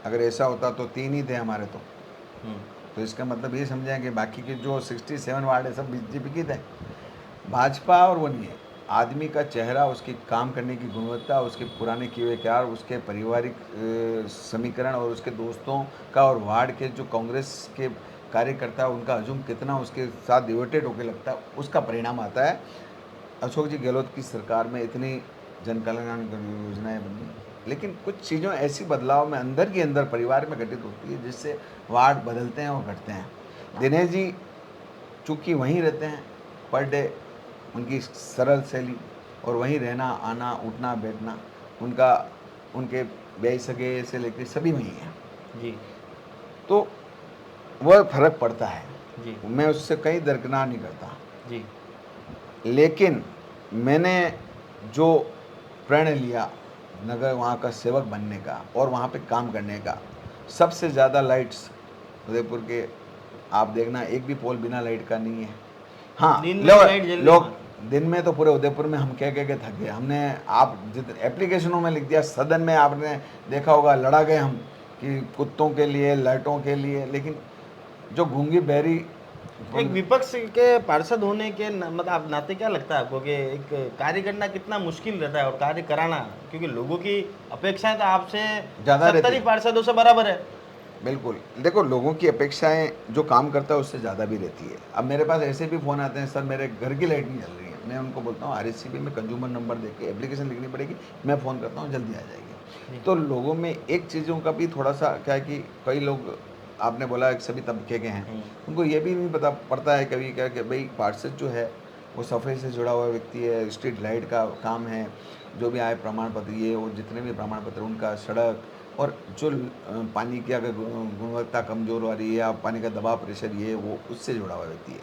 अगर ऐसा होता तो 3 ही थे हमारे तो इसका मतलब ये समझें कि बाकी के जो 67 वार्ड है सब बीजेपी के थे। भाजपा और वो नहीं है, आदमी का चेहरा, उसकी काम करने की गुणवत्ता, उसके पुराने किए हुए कार्य, उसके पारिवारिक समीकरण और उसके दोस्तों का और वार्ड के जो कांग्रेस के कार्यकर्ता उनका हजूम कितना उसके साथ डिवोटेड होकर लगता है, उसका परिणाम आता है। अशोक जी गहलोत की सरकार में इतनी जन कल्याणकारी योजनाएं बनी, लेकिन कुछ चीज़ों ऐसी बदलाव में अंदर के अंदर परिवार में घटित होती है जिससे वार्ड बदलते हैं और घटते हैं। दिनेश जी चूँकि वहीं रहते हैं, पर डे उनकी सरल शैली और वहीं रहना आना उठना बैठना, उनके ब्याह सगे से लेकर सभी वहीं हैं जी। तो वह फर्क पड़ता है जी मैं उससे कहीं दरकिनार नहीं करता। जी लेकिन मैंने जो प्रण लिया नगर वहाँ का सेवक बनने का और वहाँ पे काम करने का, सबसे ज़्यादा लाइट्स उदयपुर के आप देखना एक भी पोल बिना लाइट का नहीं है। हाँ, दिन में लाइट जल रही लोग है। दिन में तो पूरे उदयपुर में हम कह के थक गए। हमने आप जितने एप्लीकेशनों में लिख दिया, सदन में आपने देखा होगा, लड़ा गए हम कि कुत्तों के लिए लाइटों के लिए, लेकिन जो गूंगी बहरी एक विपक्ष के पार्षद होने के मतलब आप नाते क्या लगता है आपको कि एक कार्य करना कितना मुश्किल रहता है और कार्य कराना, क्योंकि लोगों की अपेक्षाएं तो आपसे ज़्यादा रहती 70 है। ही पार्षदों से बराबर है। बिल्कुल, देखो लोगों की अपेक्षाएं जो काम करता है उससे ज़्यादा भी रहती है। अब मेरे पास ऐसे भी फ़ोन आते हैं, सर मेरे घर की लाइट नहीं जल रही है। मैं उनको बोलता हूँ RSCB में कंज्यूमर नंबर दे के एप्लीकेशन लिखनी पड़ेगी, मैं फ़ोन करता हूँ, जल्दी आ जाएगी। तो लोगों में एक चीज़ों का भी थोड़ा सा क्या है कि कई लोग, आपने बोला कि सभी तबके के हैं, उनको ये भी नहीं पता पड़ता है कभी क्या कि भाई पार्षद जो है वो सफाई से जुड़ा हुआ व्यक्ति है, स्ट्रीट लाइट का काम है, जो भी आए प्रमाण पत्र ये और जितने भी प्रमाण पत्र उनका, सड़क और जो पानी की अगर गुणवत्ता कमज़ोर हो रही है या पानी का दबाव प्रेशर ये वो उससे जुड़ा हुआ व्यक्ति है,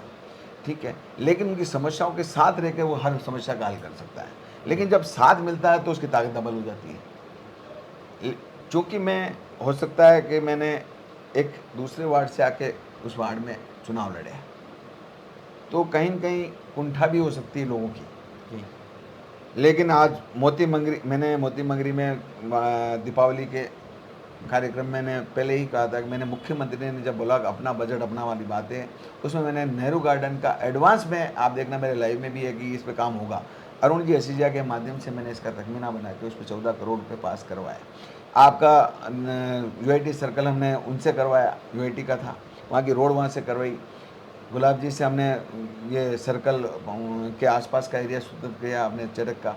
ठीक है। लेकिन उनकी समस्याओं के साथ रह के वो हर समस्या का हल कर सकता है, लेकिन जब साथ मिलता है तो उसकी ताकत डबल हो जाती है। चूँकि मैं, हो सकता है कि मैंने एक दूसरे वार्ड से आके उस वार्ड में चुनाव लड़े, तो कहीं न कहीं कुंठा भी हो सकती है लोगों की। लेकिन आज मैंने मोती मंगरी में दीपावली के कार्यक्रम में मैंने पहले ही कहा था कि मैंने मुख्यमंत्री ने जब बोला कि अपना बजट अपना वाली बात है, उसमें मैंने नेहरू गार्डन का एडवांस में, आप देखना मेरे लाइव में भी है कि इस पे काम होगा, अरुण जी असीजा के माध्यम से मैंने इसका तखमीना बना के उस पर 14 करोड़ रुपये पास करवाया। आपका UIT सर्कल हमने उनसे करवाया, UIT का था, वहाँ की रोड वहाँ से करवाई। गुलाब जी से हमने ये सर्कल के आसपास का एरिया शुद्ध किया, हमने चरक का।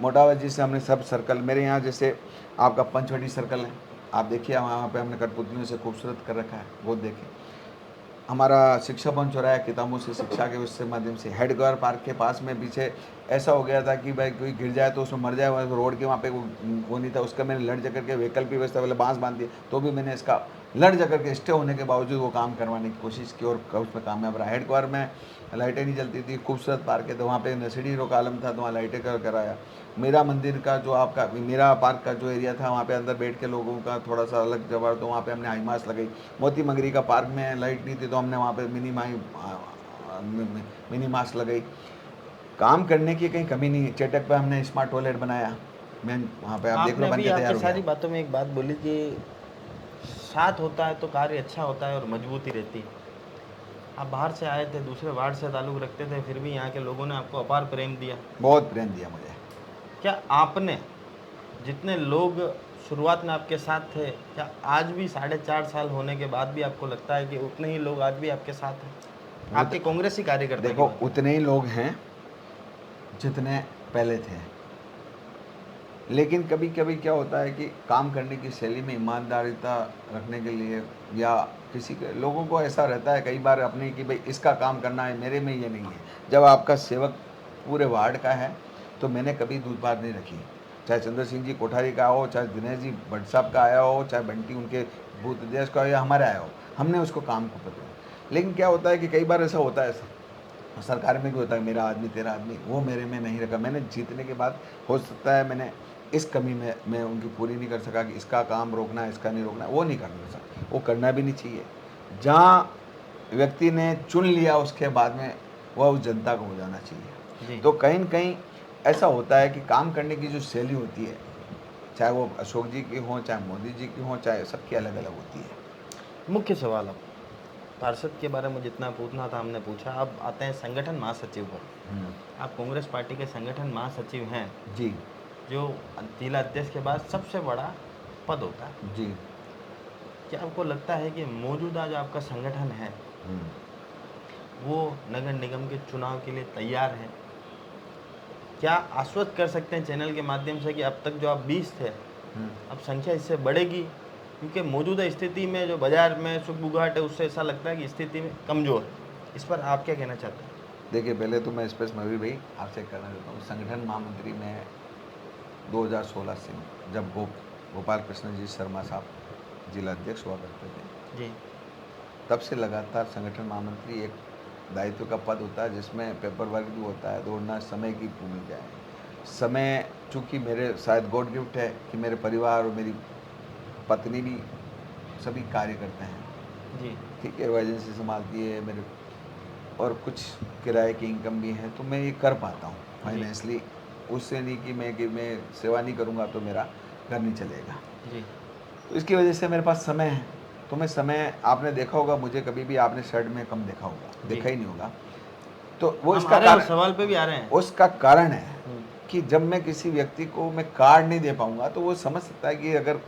मोटावा जी से हमने सब सर्कल, मेरे यहाँ जैसे आपका पंचवटी सर्कल है, आप देखिए वहाँ पे हमने कठपुतलियों से खूबसूरत कर रखा है, वो देखें। हमारा शिक्षा भवन चौराहा किताबों से शिक्षा के उससे माध्यम से, हेडगवार पार्क के पास में पीछे ऐसा हो गया था कि भाई कोई गिर जाए तो उसमें मर जाए, वहाँ रोड के वहाँ पे वो नहीं था, उसका मैंने लड़ जा करके वैकल्पिक व्यवस्था वाले बांस बांध दिए, तो भी मैंने इसका लड़ जा करके स्टे होने के बावजूद वो काम करवाने की कोशिश की और उसमें कामयाब रहा। हेडक्वार में लाइटें नहीं जलती थी, खूबसूरत पार्क है, तो वहाँ पे नर्सरी रो का आलम था, तो वहाँ लाइटें कराया। मीरा मंदिर का जो आपका मीरा पार्क का जो एरिया था, वहाँ पे अंदर बैठ के लोगों का थोड़ा सा अलग जगह, तो वहाँ पे हमने हाईमास लगाई। मोती मंगरी का पार्क में लाइट नहीं थी, तो हमने वहाँ पे मिनी मास लगाई। काम करने की कहीं कमी नहीं है। चेटक पे हमने स्मार्ट टॉयलेट बनाया, मैं वहाँ पे आप देख लो आपने बन अभी के तैयार आपकी हो सारी गया। बातों में एक बात बोली कि साथ होता है तो कार्य अच्छा होता है और मजबूती रहती है। आप बाहर से आए थे, दूसरे वार्ड से ताल्लुक़ रखते थे, फिर भी यहाँ के लोगों ने आपको अपार प्रेम दिया। बहुत प्रेम दिया मुझे। क्या आपने, जितने लोग शुरुआत में आपके साथ थे, क्या आज भी 4.5 साल होने के बाद भी आपको लगता है कि उतने ही लोग आज भी आपके साथ हैं, आपके कांग्रेसी कार्यकर्ता? देखो उतने ही लोग हैं जितने पहले थे, लेकिन कभी कभी क्या होता है कि काम करने की शैली में ईमानदारीता रखने के लिए या किसी के लोगों को ऐसा रहता है कई बार अपने कि भाई इसका काम करना है, मेरे में ये नहीं है। जब आपका सेवक पूरे वार्ड का है तो मैंने कभी दूध बात नहीं रखी, चाहे चंद्र सिंह जी कोठारी का हो, चाहे दिनेश जी भट्ट साहब का आया हो, चाहे बंटी उनके बूथ देश का हो या हमारे आया हो, हमने उसको काम को पता। लेकिन क्या होता है कि कई बार ऐसा होता है, सरकार में भी होता है मेरा आदमी तेरा आदमी, वो मेरे में नहीं रखा। मैंने जीतने के बाद हो सकता है मैंने इस कमी में मैं उनकी पूरी नहीं कर सका कि इसका काम रोकना है, इसका नहीं रोकना, वो नहीं करना सका, वो करना भी नहीं चाहिए। जहाँ व्यक्ति ने चुन लिया उसके बाद में वह उस जनता को हो जाना चाहिए। जी। तो कहीं न कहीं ऐसा होता है कि काम करने की जो शैली होती है, चाहे वो अशोक जी की हो, चाहे मोदी जी की हो, चाहे सबकी अलग-अलग होती है। मुख्य सवाल अब पार्षद के बारे में जितना पूछना था हमने पूछा, अब आते हैं संगठन महासचिव पर। आप कांग्रेस पार्टी के संगठन महासचिव हैं, जी, जो जिला अध्यक्ष के बाद सबसे बड़ा पद होता है। जी। क्या आपको लगता है कि मौजूदा जो आपका संगठन है हुँ। वो नगर निगम के चुनाव के लिए तैयार है? क्या आश्वस्त कर सकते हैं चैनल के माध्यम से कि अब तक जो आप 20 थे, अब संख्या इससे बढ़ेगी? क्योंकि मौजूदा स्थिति में जो बाजार में सुगबुगाहट है, उससे ऐसा लगता है कि स्थिति में कमज़ोर है। इस पर आप क्या कहना चाहते हैं? देखिए, पहले तो मैं इस पे मयूर भाई आपसे कहना चाहता हूँ, संगठन महामंत्री में 2016 से जब गोपाल कृष्ण जी शर्मा साहब जिला अध्यक्ष हुआ करते थे, जी, तब से लगातार संगठन महामंत्री एक दायित्व का पद होता है जिसमें पेपर वर्क भी होता है, दौड़ना समय की भूमिका है। समय चूँकि मेरे शायद गॉड गिफ्ट है कि मेरे परिवार और मेरी पत्नी भी सभी कार्य करते हैं, जी, ठीक है, वो एजेंसी संभालती है मेरे, और कुछ किराए की इनकम भी है, तो मैं ये कर पाता हूँ फाइनेंशली। उससे नहीं कि मैं सेवा नहीं करूँगा तो मेरा घर नहीं चलेगा। जी, तो इसकी वजह से मेरे पास समय है, तो मैं समय, आपने देखा होगा मुझे कभी भी आपने शर्ट में कम देखा होगा, देखा ही नहीं होगा। तो वो हम इसका आ रहे हैं, कारण, सवाल पे भी आ रहे हैं। उसका कारण है कि जब मैं किसी व्यक्ति को मैं कार्ड नहीं दे पाऊंगा तो वो समझ सकता है कि अगर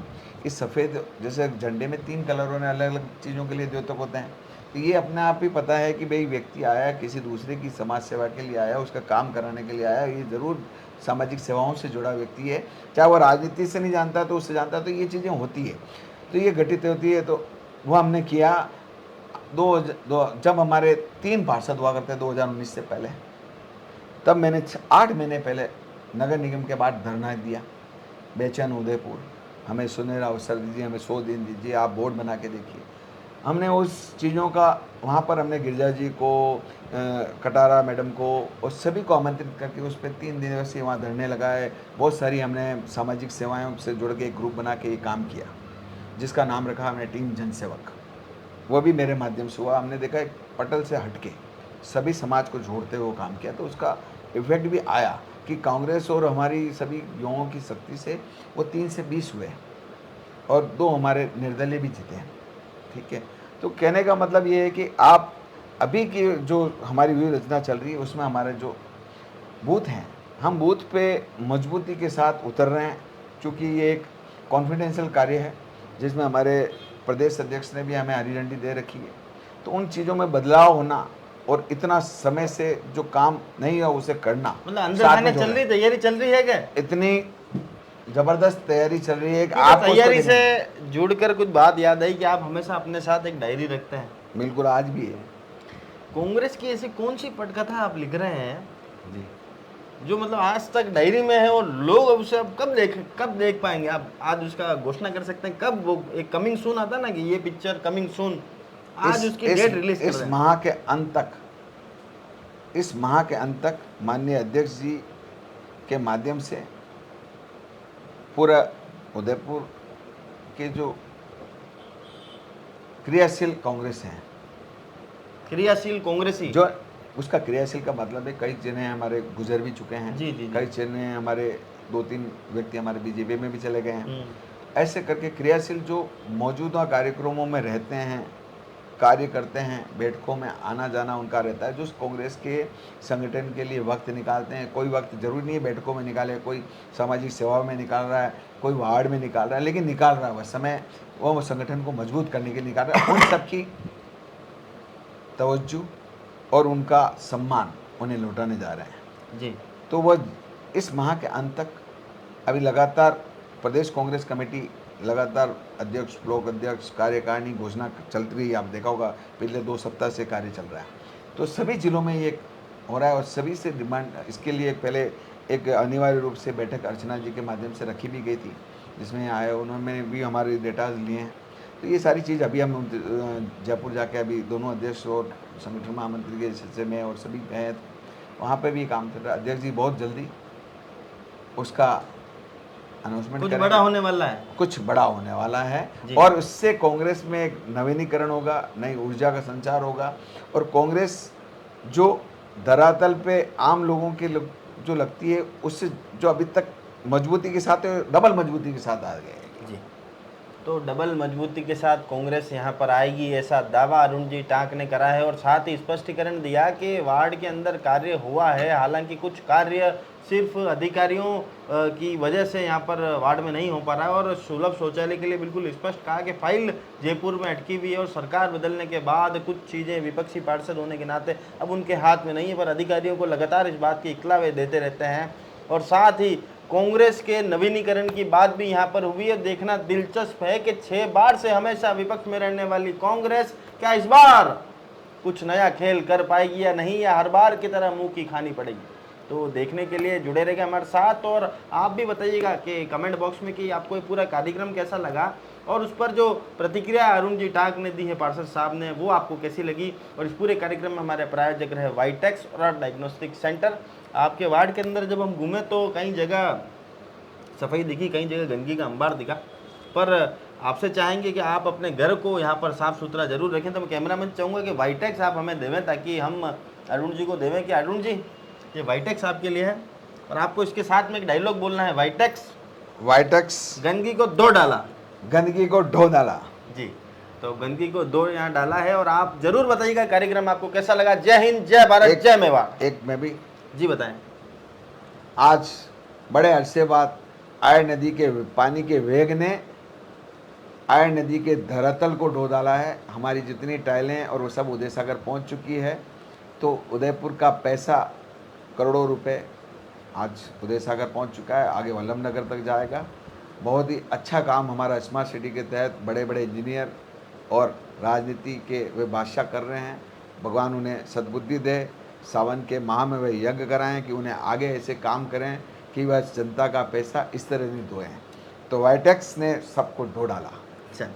इस सफ़ेद, जैसे झंडे में 3 कलरों ने अलग अलग चीज़ों के लिए द्योतक होते हैं, तो ये अपने आप ही पता है कि भाई व्यक्ति आया किसी दूसरे की समाज सेवा के लिए आया, उसका काम कराने के लिए आया, ये ज़रूर सामाजिक सेवाओं से जुड़ा व्यक्ति है, चाहे वो राजनीति से नहीं जानता तो उससे जानता, तो ये चीज़ें होती है, तो ये घटित होती है। तो वो हमने किया जब हमारे 3 पार्षद हुआ करते 2019 से पहले, तब मैंने 8 महीने पहले नगर निगम के बाद धरना दिया, बेचैन उदयपुर, हमें सुनहरा अवसर दीजिए, हमें 100 दिन दीजिए, आप बोर्ड बना के देखिए। हमने उस चीज़ों का वहाँ पर हमने गिरिजा जी को, कटारा मैडम को और सभी को आमंत्रित करके उस पर 3 दिवसीय वहाँ धरने लगाए। बहुत सारी हमने सामाजिक सेवाओं से जुड़ के एक ग्रुप बना के ये काम किया, जिसका नाम रखा हमने टीम जनसेवक। वो भी मेरे माध्यम से हुआ। हमने देखा एक पटल से हटके सभी समाज को जोड़ते हुए काम किया, तो उसका इफेक्ट भी आया कि कांग्रेस और हमारी सभी युवाओं की शक्ति से वो 3 से 20 हुए और 2 हमारे निर्दलीय भी जीते हैं, ठीक है। तो कहने का मतलब ये है कि आप अभी की जो हमारी व्यूह रचना चल रही है उसमें हमारे जो बूथ हैं, हम बूथ पे मजबूती के साथ उतर रहे हैं, क्योंकि ये एक कॉन्फिडेंशियल कार्य है जिसमें हमारे प्रदेश अध्यक्ष ने भी हमें हरी झंडी दे रखी है। तो उन चीज़ों में बदलाव होना और इतना समय से जो काम नहीं है उसे करना, मतलब अंदर खाने चल रही, तैयारी चल रही है क्या? इतनी जबरदस्त तैयारी चल रही है कि आप आपको तैयारी से जुड़कर कुछ बात याद आई कि आप हमेशा अपने साथ एक डायरी रखते हैं। बिल्कुल, आज भी है कांग्रेस की ऐसी कौन सी पटकथा आप लिख रहे हैं जी। जो मतलब आज तक डायरी में है और लोग अब उसे अब कब देख पाएंगे? आप आज उसका घोषणा कर सकते हैं कब? वो एक कमिंग सून आता ना कि ये पिक्चर कमिंग सून, आज उसकी डेट रिलीज कर रहे हैं। इस माह के अंत तक माननीय अध्यक्ष जी के माध्यम से पूरा उदयपुर के जो क्रियाशील कांग्रेस हैं, क्रियाशील कांग्रेसी, जो उसका क्रियाशील का मतलब है कई जने हमारे गुजर भी चुके हैं, जी, जी, जी। कई जने हमारे 2-3 व्यक्ति हमारे बीजेपी में भी चले गए हैं। ऐसे करके क्रियाशील जो मौजूदा कार्यक्रमों में रहते हैं, कार्य करते हैं, बैठकों में आना जाना उनका रहता है, जो कांग्रेस के संगठन के लिए वक्त निकालते हैं। कोई वक्त जरूरी नहीं है बैठकों में निकाले, कोई सामाजिक सेवा में निकाल रहा है, कोई वार्ड में निकाल रहा है, लेकिन निकाल रहा है वह समय, वो संगठन को मजबूत करने के लिए निकाल रहा है। उन सबकी तवज्जो और उनका सम्मान उन्हें लौटाने जा रहे हैं जी। तो वह इस माह के अंत तक अभी लगातार प्रदेश कांग्रेस कमेटी लगातार अध्यक्ष, ब्लॉक अध्यक्ष, कार्यकारिणी घोषणा चलती रही। आप देखा होगा पिछले 2 सप्ताह से कार्य चल रहा है, तो सभी जिलों में ये हो रहा है और सभी से डिमांड इसके लिए पहले एक अनिवार्य रूप से बैठक अर्चना जी के माध्यम से रखी भी गई थी, जिसमें आए उन्होंने भी हमारे डेटाज लिए हैं। तो ये सारी चीज़ अभी हम जयपुर जाके अभी दोनों अध्यक्ष और संगठन महामंत्री के सिलसिले में और सभी गए, वहाँ पे भी काम चल रहा है। अध्यक्ष जी बहुत जल्दी उसका अनाउंसमेंट कुछ बड़ा होने वाला है, कुछ बड़ा होने वाला है जी। और उससे कांग्रेस में एक नवीनीकरण होगा, नई ऊर्जा का संचार होगा और कांग्रेस जो धरातल पे आम लोगों के जो लगती है उससे जो अभी तक मजबूती के साथ है, डबल मजबूती के साथ आ गए हैं। जी, तो डबल मजबूती के साथ कांग्रेस यहाँ पर आएगी ऐसा दावा अरुण जी टाक ने करा है और साथ ही स्पष्टीकरण दिया कि वार्ड के अंदर कार्य हुआ है, हालांकि कुछ कार्य सिर्फ अधिकारियों की वजह से यहाँ पर वार्ड में नहीं हो पा रहा है और सुलभ शौचालय के लिए बिल्कुल स्पष्ट कहा कि फाइल जयपुर में अटकी हुई है और सरकार बदलने के बाद कुछ चीज़ें विपक्षी पार्षद होने के नाते अब उनके हाथ में नहीं है, पर अधिकारियों को लगातार इस बात की इत्तला वे देते रहते हैं। और साथ ही कांग्रेस के नवीनीकरण की बात भी यहाँ पर हुई है। देखना दिलचस्प है कि 6 बार से हमेशा विपक्ष में रहने वाली कांग्रेस क्या इस बार कुछ नया खेल कर पाएगी या नहीं, या हर बार की तरह मुंह की खानी पड़ेगी। तो देखने के लिए जुड़े रहेगा हमारे साथ और आप भी बताइएगा कि कमेंट बॉक्स में कि आपको ये पूरा कार्यक्रम कैसा लगा और उस पर जो प्रतिक्रिया अरुण जी टाक ने दी है पार्षद साहब ने वो आपको कैसी लगी। और इस पूरे कार्यक्रम में हमारे प्रायोजक रहे वाइटेक्स और डायग्नोस्टिक सेंटर। आपके वार्ड के अंदर जब हम घूमे तो कई जगह सफाई दिखी, कई जगह गंदगी का अंबार दिखा, पर आपसे चाहेंगे कि आप अपने घर को यहाँ पर साफ़ सुथरा जरूर रखें। तो मैं कैमरामैन चाहूँगा कि वाइटेक्स आप हमें देवें ताकि हम अरुण जी को देवें कि अरुण जी ये वाइटेक्स आपके लिए है और आपको इसके साथ में एक डायलॉग बोलना है, वाइटेक्स गंदगी को 2 डाला। गंदगी को ढो डाला। जी, तो गंदगी को 2 यहाँ डाला है और आप जरूर बताइएगा कार्यक्रम आपको कैसा लगा। जय हिंद, जय भारत, जय मेवाड़। एक मैं भी जी बताएं। आज बड़े अरसे बाद आय नदी के पानी के वेग ने आय नदी के धरातल को ढो डाला है। हमारी जितनी टाइलें और वो सब उदय सागर पहुँच चुकी है। तो उदयपुर का पैसा करोड़ों रुपए आज उदय सागर पहुँच चुका है, आगे वल्लभ नगर तक जाएगा। बहुत ही अच्छा काम हमारा स्मार्ट सिटी के तहत बड़े बड़े इंजीनियर और राजनीति के वे बादशाह कर रहे हैं। भगवान उन्हें सद्बुद्धि दे, सावन के माह में वे यज्ञ कराएं कि उन्हें आगे ऐसे काम करें कि वह जनता का पैसा इस तरह नहीं धोएं। तो वाइटेक्स ने सबको ढो डाला। अच्छा।